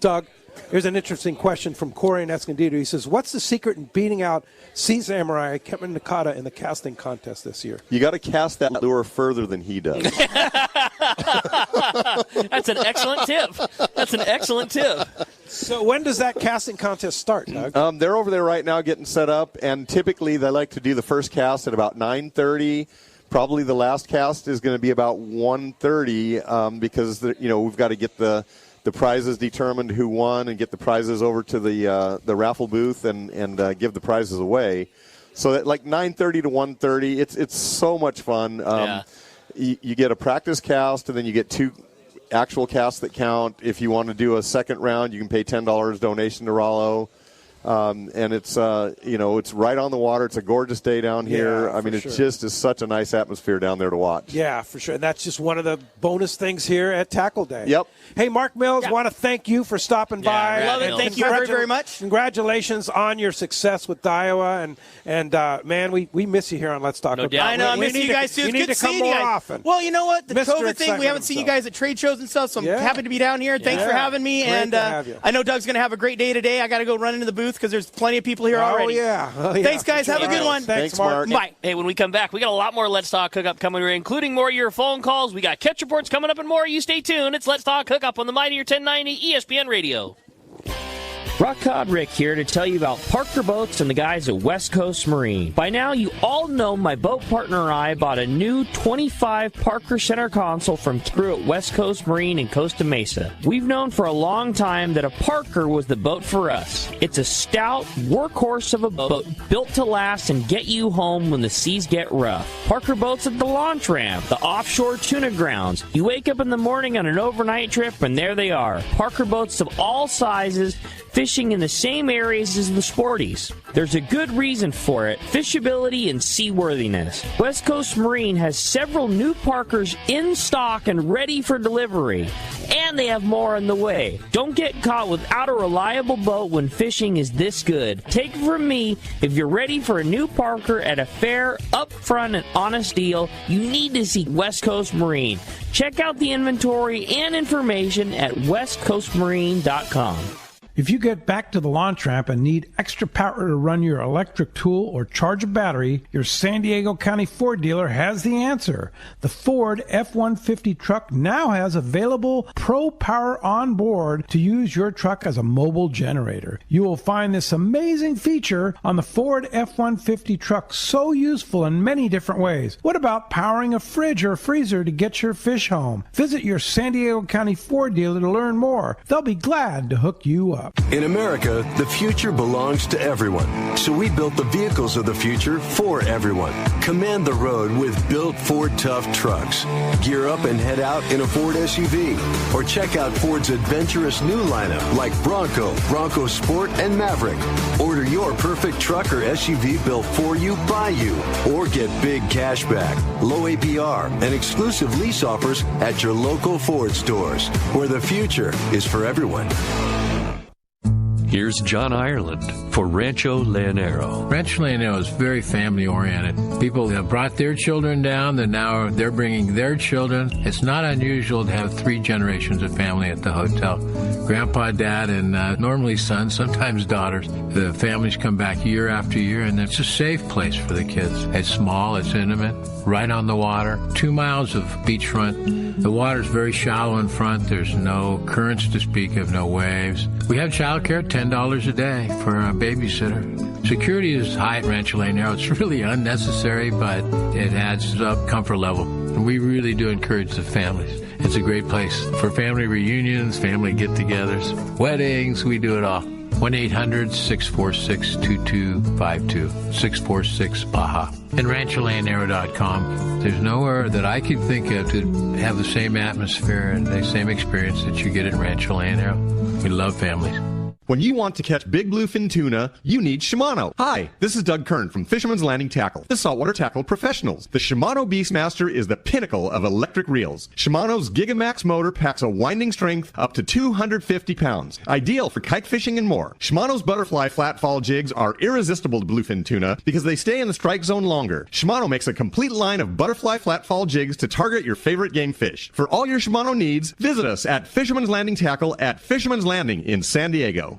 Doug, here's an interesting question from Corey in Escondido. He says, what's the secret in beating out Sea Samurai Kevin Nakata in the casting contest this year? You got to cast that lure further than he does. That's an excellent tip. So when does that casting contest start, Doug? They're over there right now getting set up, and typically they like to do the first cast at about 9:30. Probably the last cast is going to be about 1:30 because we've got to get the prizes determined, who won, and get the prizes over to the raffle booth and give the prizes away. So at 9:30 to 1:30, it's so much fun. You get a practice cast, and then you get 2 actual casts that count. If you want to do a second round, you can pay $10 donation to Rollo. And it's it's right on the water. It's a gorgeous day down here. Yeah, I mean, it sure. just is such a nice atmosphere down there to watch. Yeah, for sure. And that's just one of the bonus things here at Tackle Day. Yep. Hey, Mark Mills, want to thank you for stopping by. Love it. Thank you very, very much. Congratulations on your success with Daiwa. And man, we miss you here on Let's Talk. No doubt. I know. I miss you guys, too. It's good to see you guys. Often. Well, you know what? The Mr. COVID thing, we haven't seen you guys at trade shows and stuff, so I'm happy to be down here. Thanks for having me. Great and to have you. I know Doug's going to have a great day today. I got to go run into the booth because there's plenty of people here already. Oh, yeah. Thanks, guys. Have a good one. Thanks, Mark. Bye. Hey, when we come back, we got a lot more Let's Talk Hookup coming, including more of your phone calls. We got catch reports coming up and more. You stay tuned. It's Let's Talk Hookup on the Mighty 1090 ESPN Radio. Rock Cod Rick here to tell you about Parker Boats and the guys at West Coast Marine. By now, you all know my boat partner and I bought a new 25 Parker center console from crew at West Coast Marine in Costa Mesa. We've known for a long time that a Parker was the boat for us. It's a stout workhorse of a boat built to last and get you home when the seas get rough. Parker Boats at the launch ramp, the offshore tuna grounds. You wake up in the morning on an overnight trip and there they are. Parker Boats of all sizes, fishing in the same areas as the sporties. There's a good reason for it: fishability and seaworthiness. West Coast Marine has several new Parkers in stock and ready for delivery. And they have more on the way. Don't get caught without a reliable boat when fishing is this good. Take it from me, if you're ready for a new Parker at a fair, upfront, and honest deal, you need to see West Coast Marine. Check out the inventory and information at westcoastmarine.com. If you get back to the launch ramp and need extra power to run your electric tool or charge a battery, your San Diego County Ford dealer has the answer. The Ford F-150 truck now has available Pro Power on board to use your truck as a mobile generator. You will find this amazing feature on the Ford F-150 truck so useful in many different ways. What about powering a fridge or freezer to get your fish home? Visit your San Diego County Ford dealer to learn more. They'll be glad to hook you up. In America, the future belongs to everyone. So we built the vehicles of the future for everyone. Command the road with built Ford Tough trucks. Gear up and head out in a Ford SUV. Or check out Ford's adventurous new lineup like Bronco, Bronco Sport, and Maverick. Order your perfect truck or SUV built for you, by you. Or get big cash back, low APR, and exclusive lease offers at your local Ford stores, where the future is for everyone. Here's John Ireland for Rancho Leonero. Rancho Leonero is very family-oriented. People have brought their children down, and now they're bringing their children. It's not unusual to have 3 generations of family at the hotel. Grandpa, Dad, and normally sons, sometimes daughters. The families come back year after year, and it's a safe place for the kids. It's small, it's intimate, right on the water, 2 miles of beachfront. The water's very shallow in front. There's no currents to speak of, no waves. We have childcare, $10 a day for a babysitter. Security is high at Rancho Leonero. It's really unnecessary, but it adds up comfort level. And we really do encourage the families. It's a great place for family reunions, family get-togethers, weddings. We do it all. 1-800-646-2252, 646-BAJA. And RanchoLeonero.com. There's nowhere that I could think of to have the same atmosphere and the same experience that you get at Rancho Leonero. We love families. When you want to catch big bluefin tuna, you need Shimano. Hi, this is Doug Kern from Fisherman's Landing Tackle, the saltwater tackle professionals. The Shimano Beastmaster is the pinnacle of electric reels. Shimano's Gigamax motor packs a winding strength up to 250 pounds, ideal for kite fishing and more. Shimano's butterfly flatfall jigs are irresistible to bluefin tuna because they stay in the strike zone longer. Shimano makes a complete line of butterfly flatfall jigs to target your favorite game fish. For all your Shimano needs, visit us at Fisherman's Landing Tackle at Fisherman's Landing in San Diego.